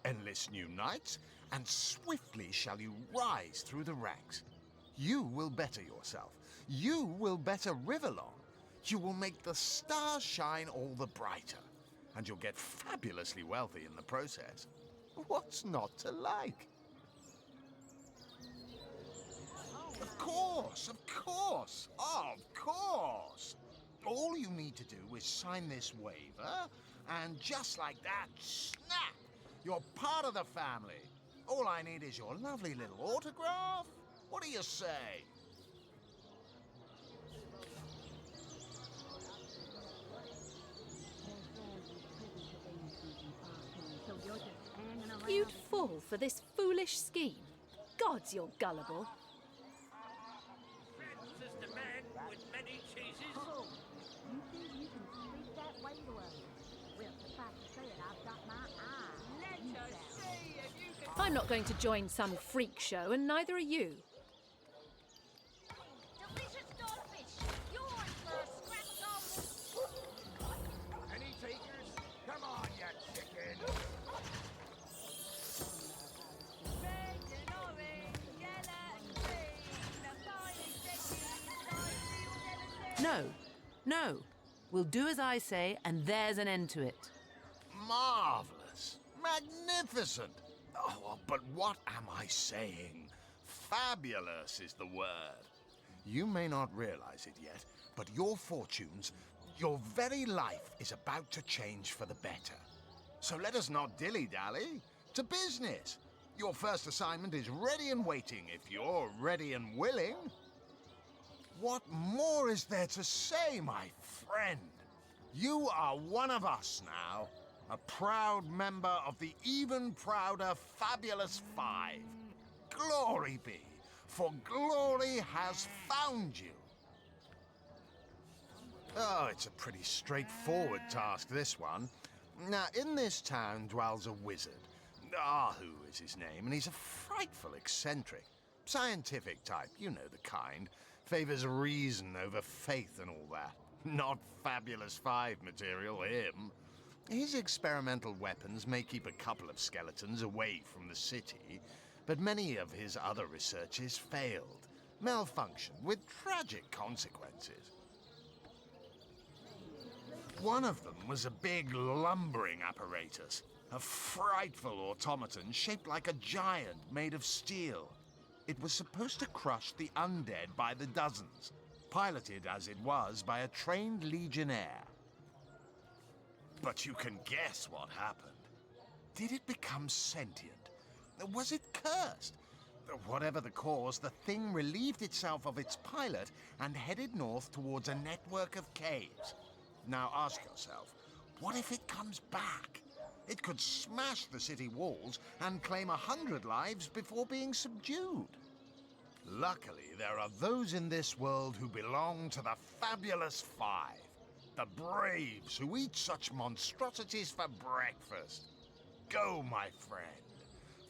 enlist new knights, and swiftly shall you rise through the ranks. You will better yourself. You will better Riverlon. You will make the stars shine all the brighter. And you'll get fabulously wealthy in the process. What's not to like? Of course, of course, of course. All you need to do is sign this waiver, and just like that, snap! You're part of the family. All I need is your lovely little autograph. What do you say? all for this foolish scheme? Gods, you're gullible. Francis the man with many cheeses. Oh, you think you can speak that way to us? Well, suffice to say it, I've got my eye. Let us see if you can... I'm not going to join some freak show, and neither are you. Delicious starfish! Yours for a scrap of... Any takers? Come on, you chicken. Red and orange, yellow and green, the finest veggies I've ever seen. No, no. We'll do as I say, and there's an end to it. Marvelous. Magnificent. Oh, but what am I saying? Fabulous is the word. You may not realize it yet, but your fortunes, your very life is about to change for the better. So let us not dilly-dally. To business. Your first assignment is ready and waiting if you're ready and willing. What more is there to say, my friend? You are one of us now. A proud member of the even prouder Fabulous Five. Glory be, for glory has found you. Oh, it's a pretty straightforward task, this one. Now, in this town dwells a wizard. Ahu is his name, and he's a frightful eccentric. Scientific type, you know the kind. Favors reason over faith and all that. Not Fabulous Five material, him. His experimental weapons may keep a couple of skeletons away from the city, but many of his other researches failed, malfunctioned with tragic consequences. One of them was a big lumbering apparatus, a frightful automaton shaped like a giant made of steel. It was supposed to crush the undead by the dozens, piloted as it was by a trained legionnaire. But you can guess what happened. Did it become sentient? Was it cursed? Whatever the cause, the thing relieved itself of its pilot and headed north towards a network of caves. Now ask yourself, what if it comes back? It could smash the city walls and claim 100 lives before being subdued. Luckily, there are those in this world who belong to the Fabulous Five. The braves who eat such monstrosities for breakfast. Go, my friend.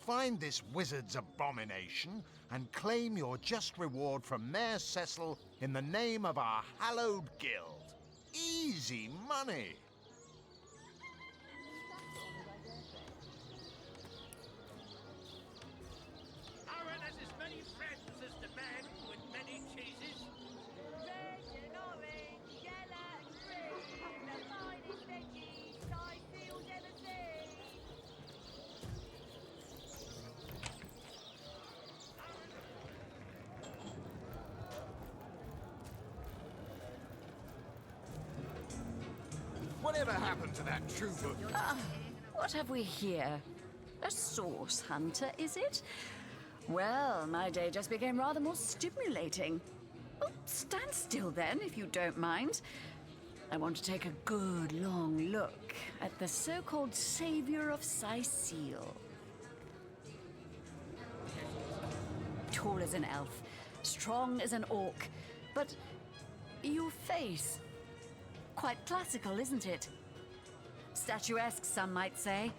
Find this wizard's abomination and claim your just reward from Mayor Cecil in the name of our hallowed guild. Easy money. Aaron has as many friends as the man with many cheeses. Red and orange, yellow and green, the finest veggies I've ever seen. Whatever happened to that trooper? What have we here? A source hunter, is it? Well, my day just became rather more stimulating. Oh, stand still then, if you don't mind. I want to take a good long look at the so-called savior of Sicile. Tall as an elf, strong as an orc, but your face, quite classical, isn't it? Statuesque, some might say.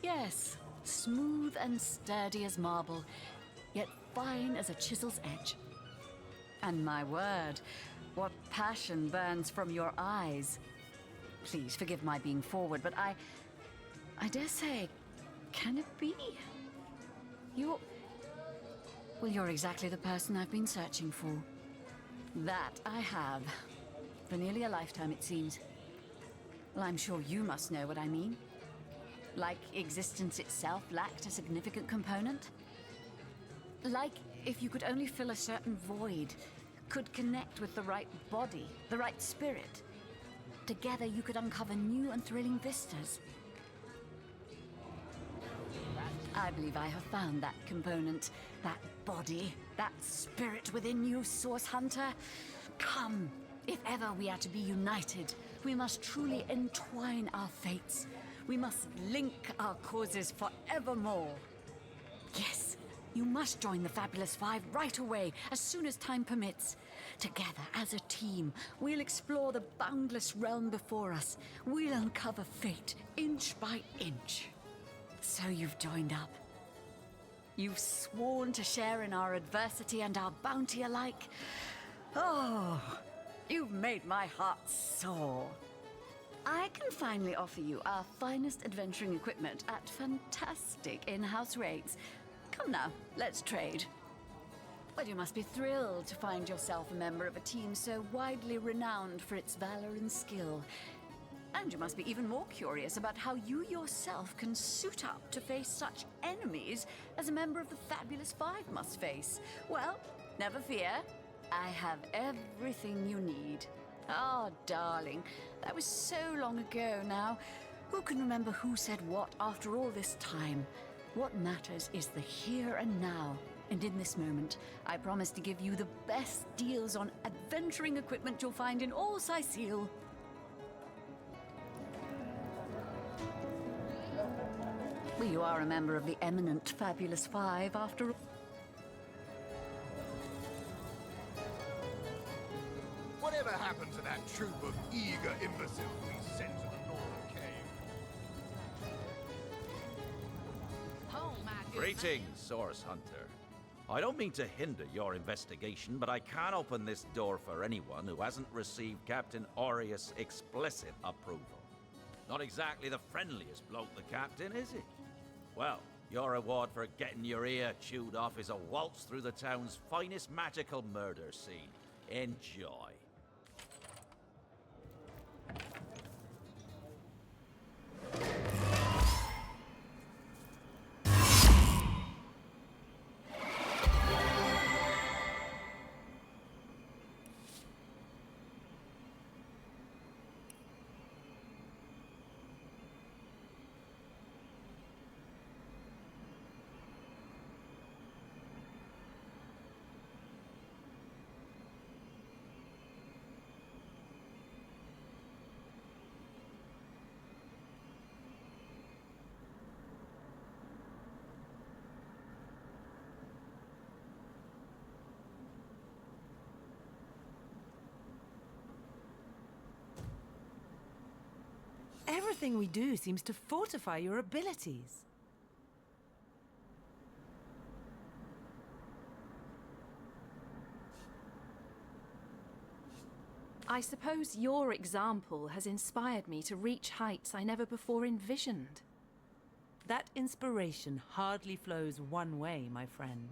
Yes, smooth and sturdy as marble, yet fine as a chisel's edge. And my word, what passion burns from your eyes. Please forgive my being forward, but I dare say, can it be? You're exactly the person I've been searching for. That I have. For nearly a lifetime, it seems. Well, I'm sure you must know what I mean. Like existence itself lacked a significant component? Like if you could only fill a certain void, could connect with the right body, the right spirit. Together you could uncover new and thrilling vistas. I believe I have found that component, that body, that spirit within you, Source Hunter. Come, if ever we are to be united, we must truly entwine our fates. We must link our causes forevermore. Yes, you must join the Fabulous Five right away, as soon as time permits. Together, as a team, we'll explore the boundless realm before us. We'll uncover fate, inch by inch. So you've joined up. You've sworn to share in our adversity and our bounty alike. Oh, you've made my heart soar. I can finally offer you our finest adventuring equipment at fantastic in-house rates. Come now, let's trade. But you must be thrilled to find yourself a member of a team so widely renowned for its valor and skill. And you must be even more curious about how you yourself can suit up to face such enemies as a member of the Fabulous Five must face. Well, never fear. I have everything you need. Ah, darling, that was so long ago now. Who can remember who said what after all this time? What matters is the here and now. And in this moment, I promise to give you the best deals on adventuring equipment you'll find in all Sicile. Well, you are a member of the eminent Fabulous Five, after all. Whatever happened to that troop of eager imbeciles we sent to the northern cave? Greetings, Source Hunter. I don't mean to hinder your investigation, but I can't open this door for anyone who hasn't received Captain Aureus' explicit approval. Not exactly the friendliest bloke, the Captain, is he? Well, your reward for getting your ear chewed off is a waltz through the town's finest magical murder scene. Enjoy. Everything we do seems to fortify your abilities. I suppose your example has inspired me to reach heights I never before envisioned. That inspiration hardly flows one way, my friend.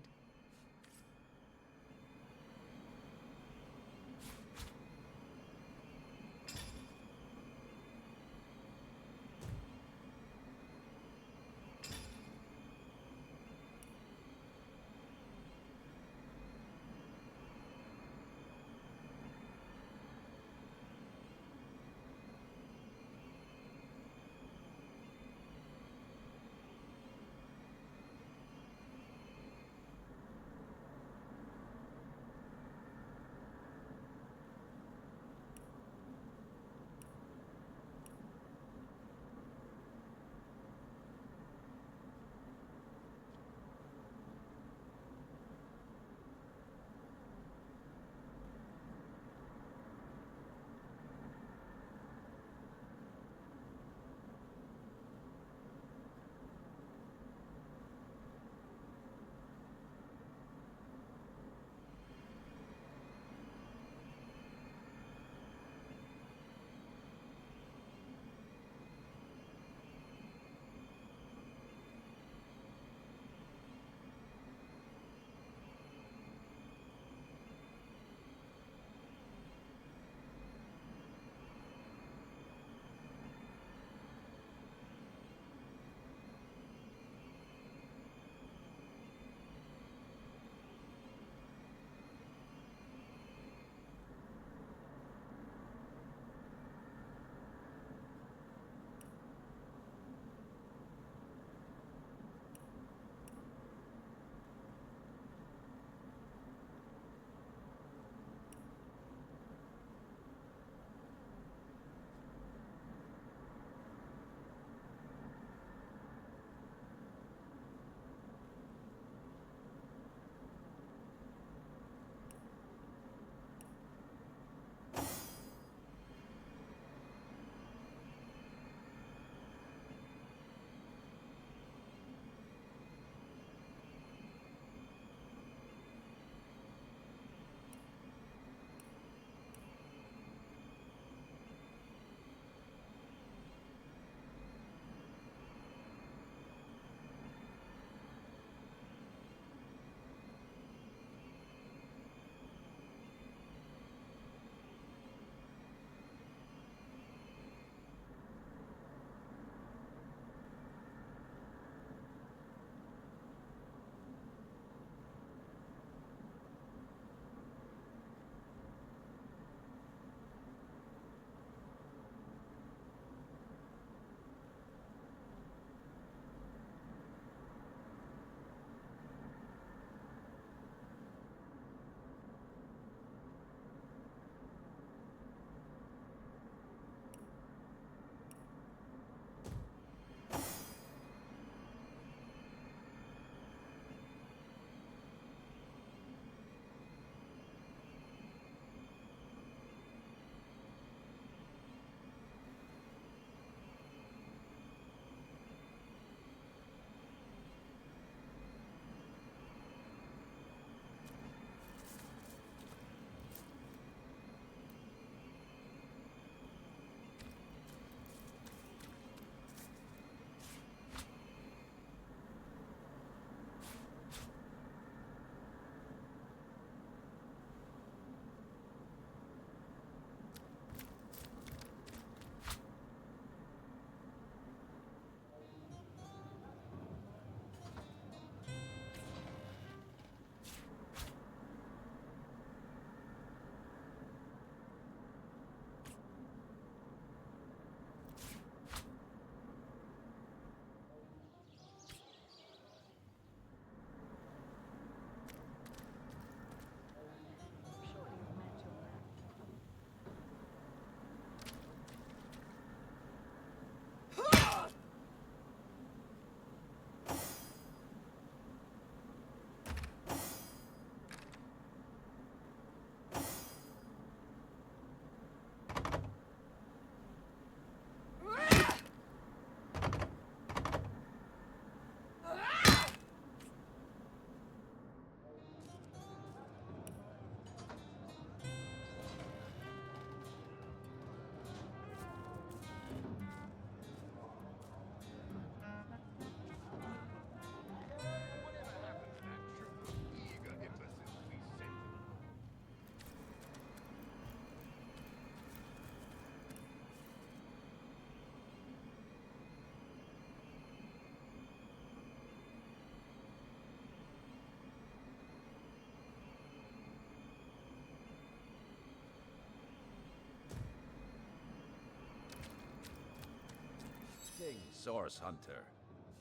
source, Hunter.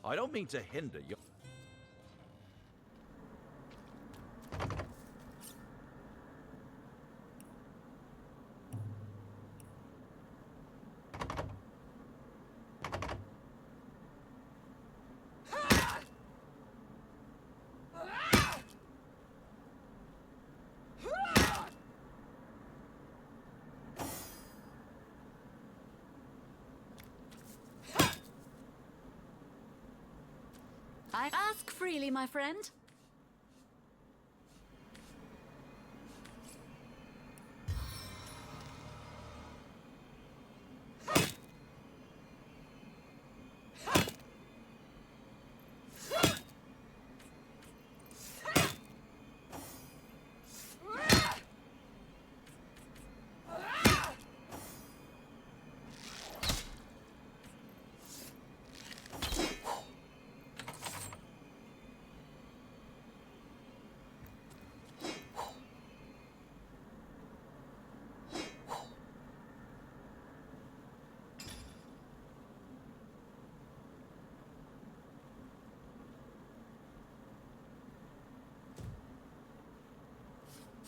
I don't mean to hinder you. Ask freely, my friend.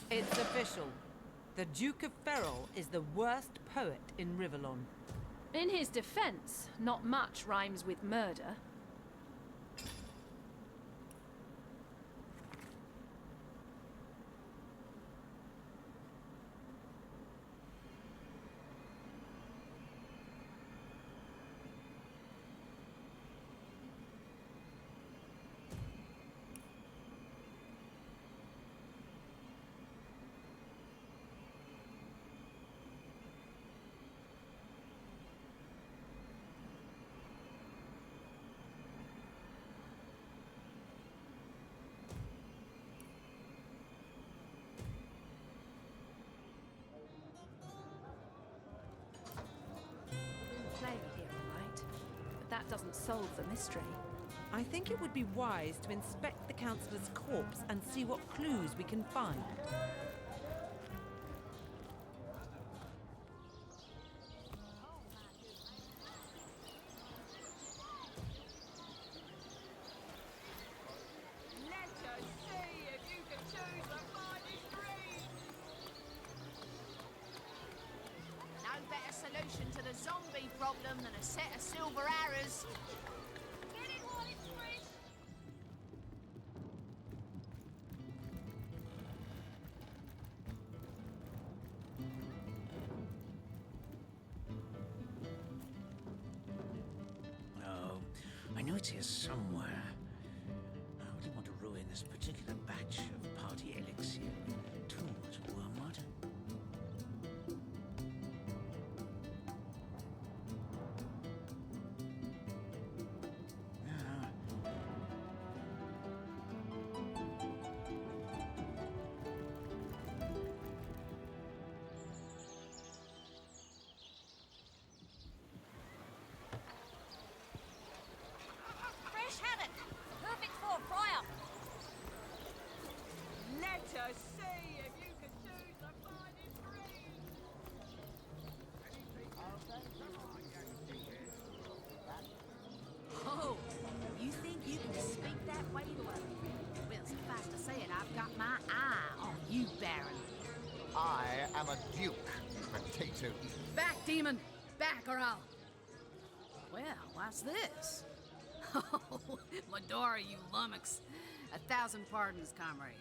It's official. The Duke of Ferrol is the worst poet in Rivellon. In his defense, not much rhymes with murder. That doesn't solve the mystery. I think it would be wise to inspect the Councillor's corpse and see what clues we can find. Let us see if you can choose the finest breed. No better solution to the zombie problem than a set of silver arrows. Get it while it's fresh. Oh, I know it's here somewhere. I wouldn't want to ruin this particular batch of party elixir. Too much wormwood. Fresh haddock. Perfect for a fry-up. Let us see if you can choose the finest breed. Oh, you think you can speak that way to a... Well, suffice to say it, I've got my eye on you, Baron. I am a duke, potato. Back, demon! Back, or I'll... Well, what's this? Oh, Medora, you lummox. 1,000 pardons, comrade.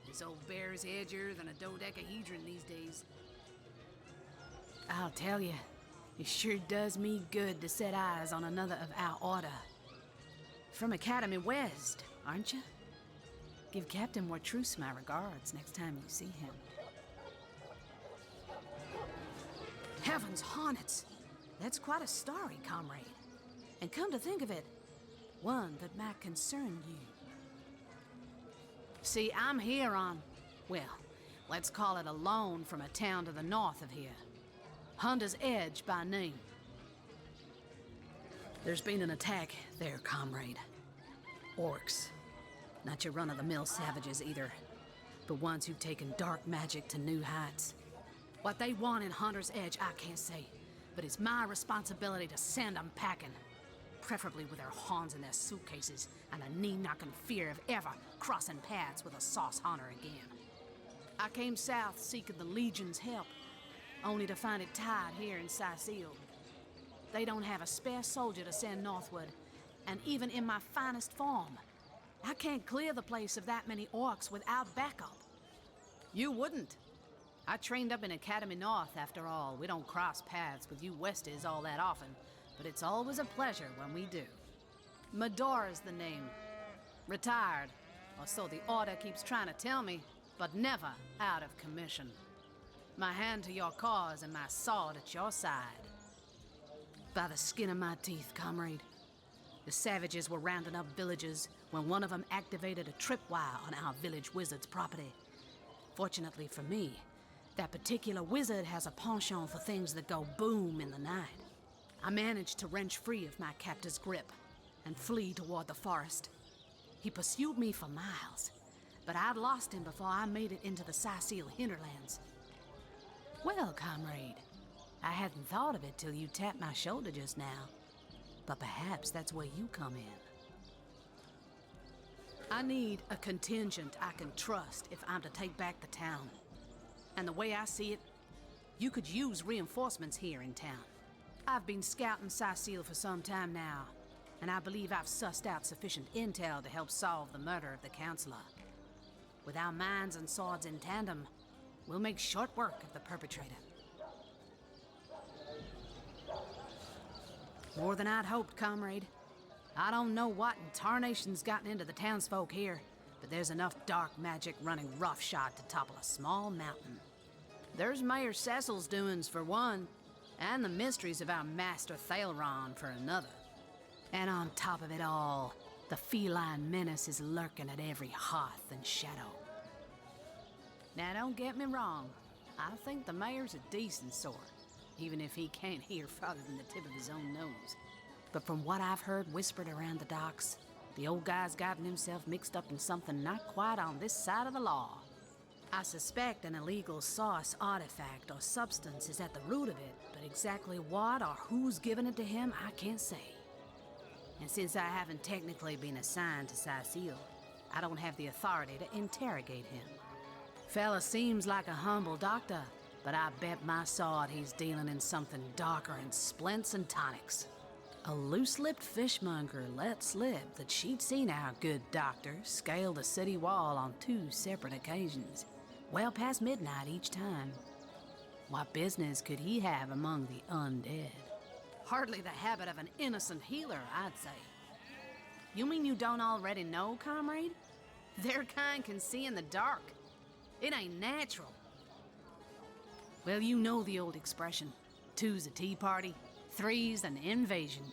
This old bear's edgier than a dodecahedron these days. I'll tell you, it sure does me good to set eyes on another of our order. From Academy West, aren't you? Give Captain Wartruce my regards next time you see him. Heavens hornets! That's quite a story, comrade. And come to think of it, one that might concern you. See, I'm here on, well, let's call it a loan from a town to the north of here. Hunter's Edge by name. There's been an attack there, comrade. Orcs. Not your run-of-the-mill savages either, but ones who've taken dark magic to new heights. What they want in Hunter's Edge, I can't say, but it's my responsibility to send them packing. preferably with their horns in their suitcases and a knee-knocking fear of ever crossing paths with a sauce hunter again. I came south seeking the Legion's help, only to find it tied here in Sicil. They don't have a spare soldier to send northward, and even in my finest form, I can't clear the place of that many orcs without backup. You wouldn't. I trained up in Academy North, after all. We don't cross paths with you Westies all that often, but it's always a pleasure when we do. Medora's the name. Retired, or so the Order keeps trying to tell me, but never out of commission. My hand to your cause and my sword at your side. By the skin of my teeth, comrade. The savages were rounding up villagers when one of them activated a tripwire on our village wizard's property. Fortunately for me, that particular wizard has a penchant for things that go boom in the night. I managed to wrench free of my captor's grip and flee toward the forest. He pursued me for miles, but I'd lost him before I made it into the Sicil hinterlands. Well, comrade, I hadn't thought of it till you tapped my shoulder just now, but perhaps that's where you come in. I need a contingent I can trust if I'm to take back the town. And the way I see it, you could use reinforcements here in town. I've been scouting Sicil for some time now, and I believe I've sussed out sufficient intel to help solve the murder of the Counselor. With our minds and swords in tandem, we'll make short work of the perpetrator. More than I'd hoped, comrade. I don't know what in tarnation's gotten into the townsfolk here, but there's enough dark magic running roughshod to topple a small mountain. There's Mayor Cecil's doings for one, and the mysteries of our master Thalron for another. And on top of it all, the feline menace is lurking at every hearth and shadow. Now don't get me wrong, I think the mayor's a decent sort, even if he can't hear farther than the tip of his own nose. But from what I've heard whispered around the docks, the old guy's gotten himself mixed up in something not quite on this side of the law. I suspect an illegal sauce artifact or substance is at the root of it, but exactly what or who's given it to him, I can't say. And since I haven't technically been assigned to Sicil, I don't have the authority to interrogate him. Fella seems like a humble doctor, but I bet my sword he's dealing in something darker than splints and tonics. A loose-lipped fishmonger let slip that she'd seen our good doctor scale the city wall on 2 separate occasions, well past midnight each time. What business could he have among the undead? Hardly the habit of an innocent healer, I'd say. You mean you don't already know, comrade? Their kind can see in the dark. It ain't natural. Well, you know the old expression. 2's a tea party, 3's an invasion.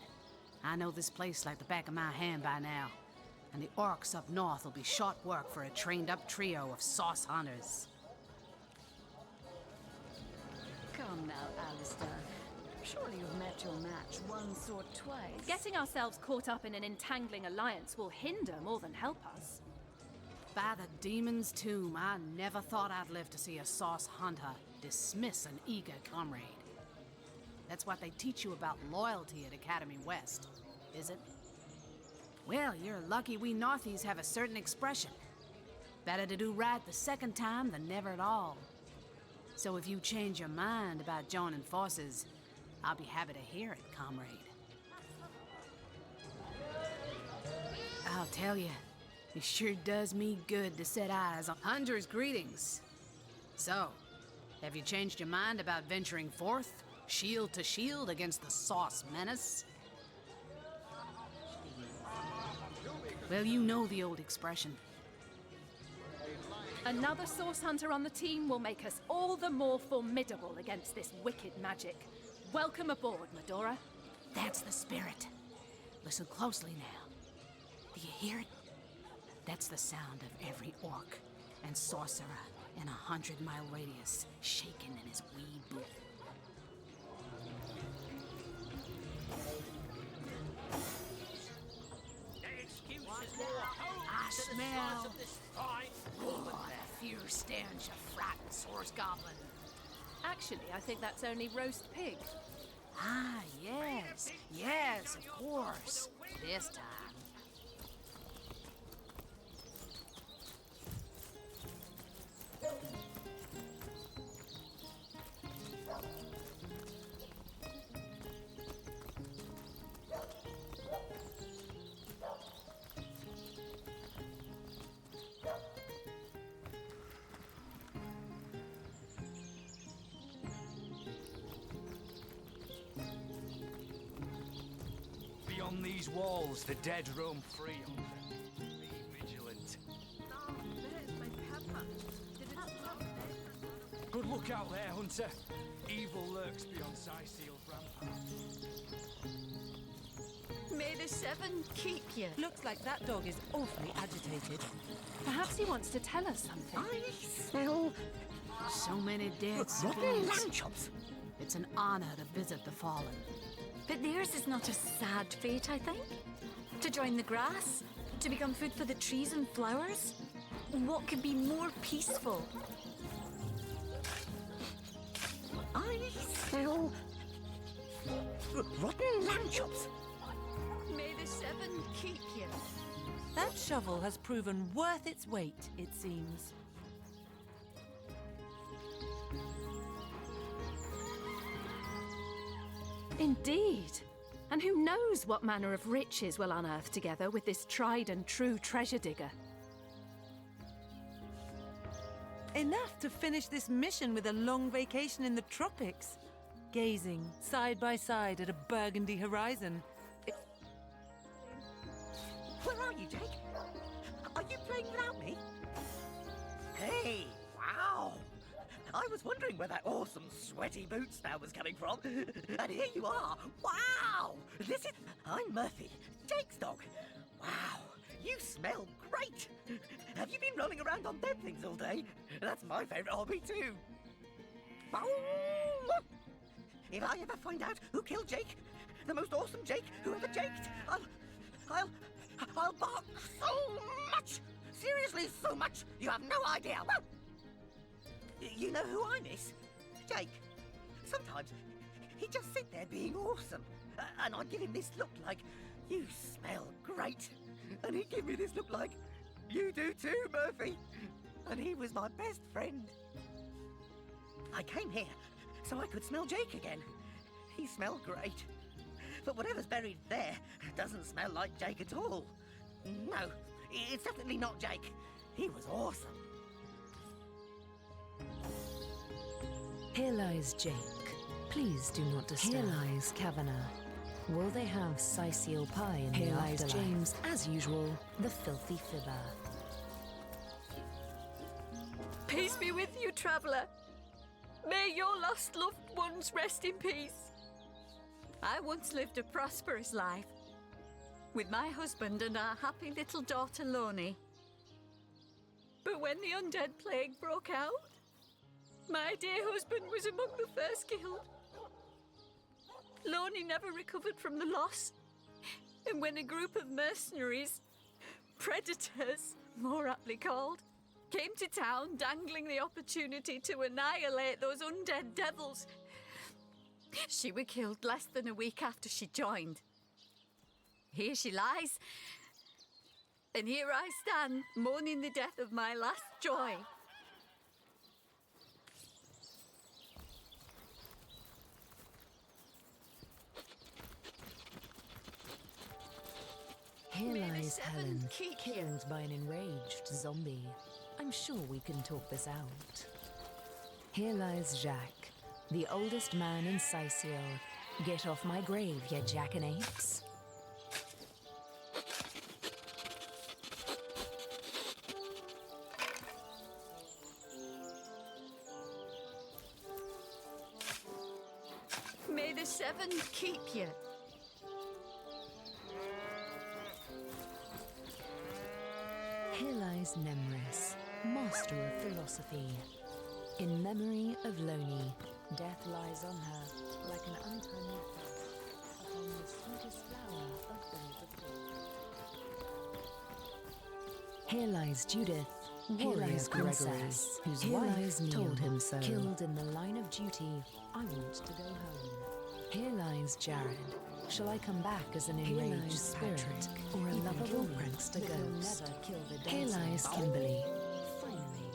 I know this place like the back of my hand by now, and the orcs up north will be short work for a trained-up trio of sauce hunters. Come now, Alistair. Surely you've met your match once or twice. Getting ourselves caught up in an entangling alliance will hinder more than help us. By the demon's tomb, I never thought I'd live to see a sauce hunter dismiss an eager comrade. That's what they teach you about loyalty at Academy West, is it? Well, you're lucky we Northies have a certain expression. Better to do right the second time than never at all. So if you change your mind about joining forces, I'll be happy to hear it, comrade. I'll tell you, it sure does me good to set eyes on Hunter's greetings. So, have you changed your mind about venturing forth, shield to shield against the sauce menace? Well, you know the old expression. Another sauce hunter on the team will make us all the more formidable against this wicked magic. Welcome aboard, Medora. That's the spirit. Listen closely now. Do you hear it? That's the sound of every orc and sorcerer in a 100-mile radius shaking in his wee boot. I smell the fierce stench of frightened source goblin. Actually, I think that's only roast pig. Ah, yes. Yes, of course. This time. Beyond these walls, the dead roam free. Be vigilant. Good look out there, Hunter. Evil lurks beyond Syceal's ramparts. May the seven keep you. Looks like that dog is awfully agitated. Perhaps he wants to tell us something. I smell so many dead rotten civilians. lamb chops. It's an honor to visit the fallen. But theirs is not a sad fate, I think. To join the grass, to become food for the trees and flowers. What could be more peaceful? I smell rotten lamb chops. May the seven keep you. That shovel has proven worth its weight, it seems. Indeed. And who knows what manner of riches we'll unearth together with this tried and true treasure digger. Enough to finish this mission with a long vacation in the tropics. Gazing side by side at a burgundy horizon. Where are you, Jake? Are you playing without me? Hey, wow! I was wondering where that awesome sweaty boot smell was coming from. And here you are. Wow! I'm Murphy, Jake's dog. Wow, you smell great. Have you been rolling around on dead things all day? That's my favourite hobby too. If I ever find out who killed Jake, the most awesome Jake who ever jaked, I'll bark so much. Seriously, so much. You have no idea. You know who I miss? Jake. Sometimes he'd just sit there being awesome. And I'd give him this look like, you smell great. And he'd give me this look like, you do too, Murphy. And he was my best friend. I came here so I could smell Jake again. He smelled great. But whatever's buried there doesn't smell like Jake at all. No, it's definitely not Jake. He was awesome. Here lies Jake. Please do not disturb. Here lies Kavanagh. Will they have Syceal pie in the afterlife? Here lies James, as usual, the filthy fibber. Peace be with you, traveller. May your lost loved ones rest in peace. I once lived a prosperous life with my husband and our happy little daughter, Loney. But when the undead plague broke out, my dear husband was among the first killed. Loney never recovered from the loss. And when a group of mercenaries, predators, more aptly called, came to town dangling the opportunity to annihilate those undead devils, she was killed less than a week after she joined. Here she lies, and here I stand, mourning the death of my last joy. Here lies Helen, killed by an enraged zombie. I'm sure we can talk this out. Here lies Jacques, the oldest man in Syceal. Get off my grave, you jackanapes. May the seven keep you. Here lies Nemris, master of philosophy. In memory of Loney, death lies on her like an untimely flower upon the sweetest flower of all the field. Here lies Judith, warrior princess, whose wife told him so. Killed in the line of duty. I want to go home. Here lies Jared. Shall I come back as an enraged spirit, or a lovable prankster ghost? Here lies Kimberly. Finally.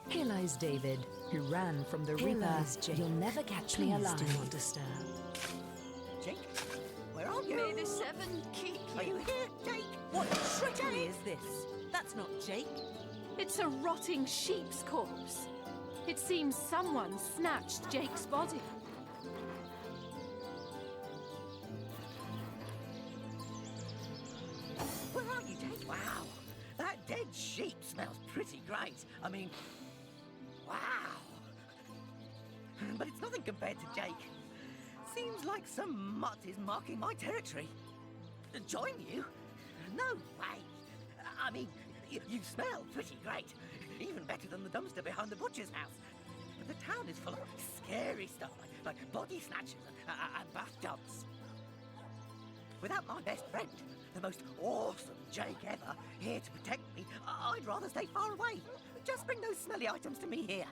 Here lies David, who ran from the Reaper. You'll never catch me alive. Do not disturb. Jake, where are you? May the seven keep Are you here, Jake? What trickery is this? That's not Jake. It's a rotting sheep's corpse. It seems someone snatched Jake's body. Where are you, Jake? Wow, that dead sheep smells pretty great. I mean, wow. But it's nothing compared to Jake. Seems like some mutt is marking my territory. Join you? No way. I mean, you smell pretty great. Even better than the dumpster behind the butcher's house. But the town is full of scary stuff, like body snatchers and bathtubs. Without my best friend, the most awesome Jake ever, here to protect me, I'd rather stay far away. Just bring those smelly items to me here.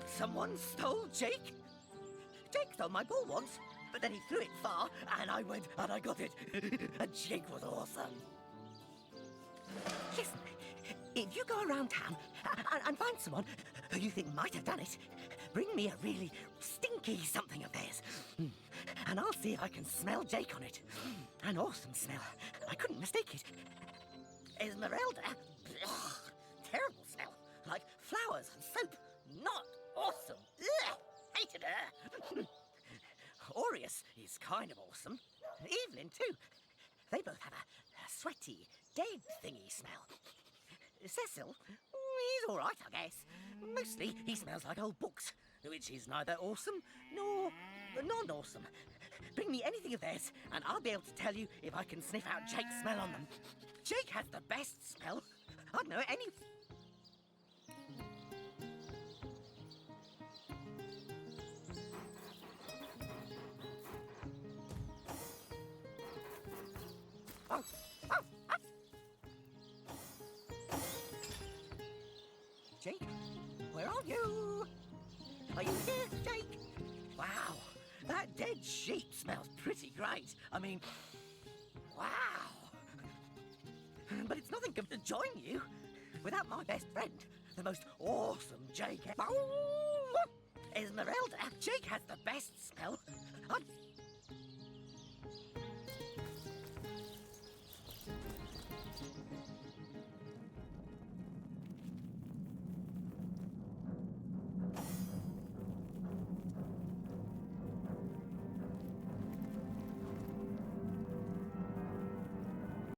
Someone stole Jake? Jake stole my ball once, but then he threw it far, and I went and I got it. And Jake was awesome. Listen, if you go around town and find someone who you think might have done it, bring me a really stinky something of theirs. And I'll see if I can smell Jake on it. An awesome smell. I couldn't mistake it. Esmeralda? Ugh, terrible smell. Like flowers and soap. Not awesome. Ugh, hated her. Aureus is kind of awesome. Evelyn, too. They both have a sweaty, dead thingy smell. Cecil, he's all right, I guess. Mostly, he smells like old books, which is neither awesome nor non-awesome. Bring me anything of theirs, and I'll be able to tell you if I can sniff out Jake's smell on them. Jake has the best smell. I'd know any... Oh, oh, oh. Jake, where are you? Are you here, Jake? Wow, that dead sheep smells pretty great. I mean, wow. But it's nothing to join you. Without my best friend, the most awesome Jake ever. Esmeralda, Jake has the best smell.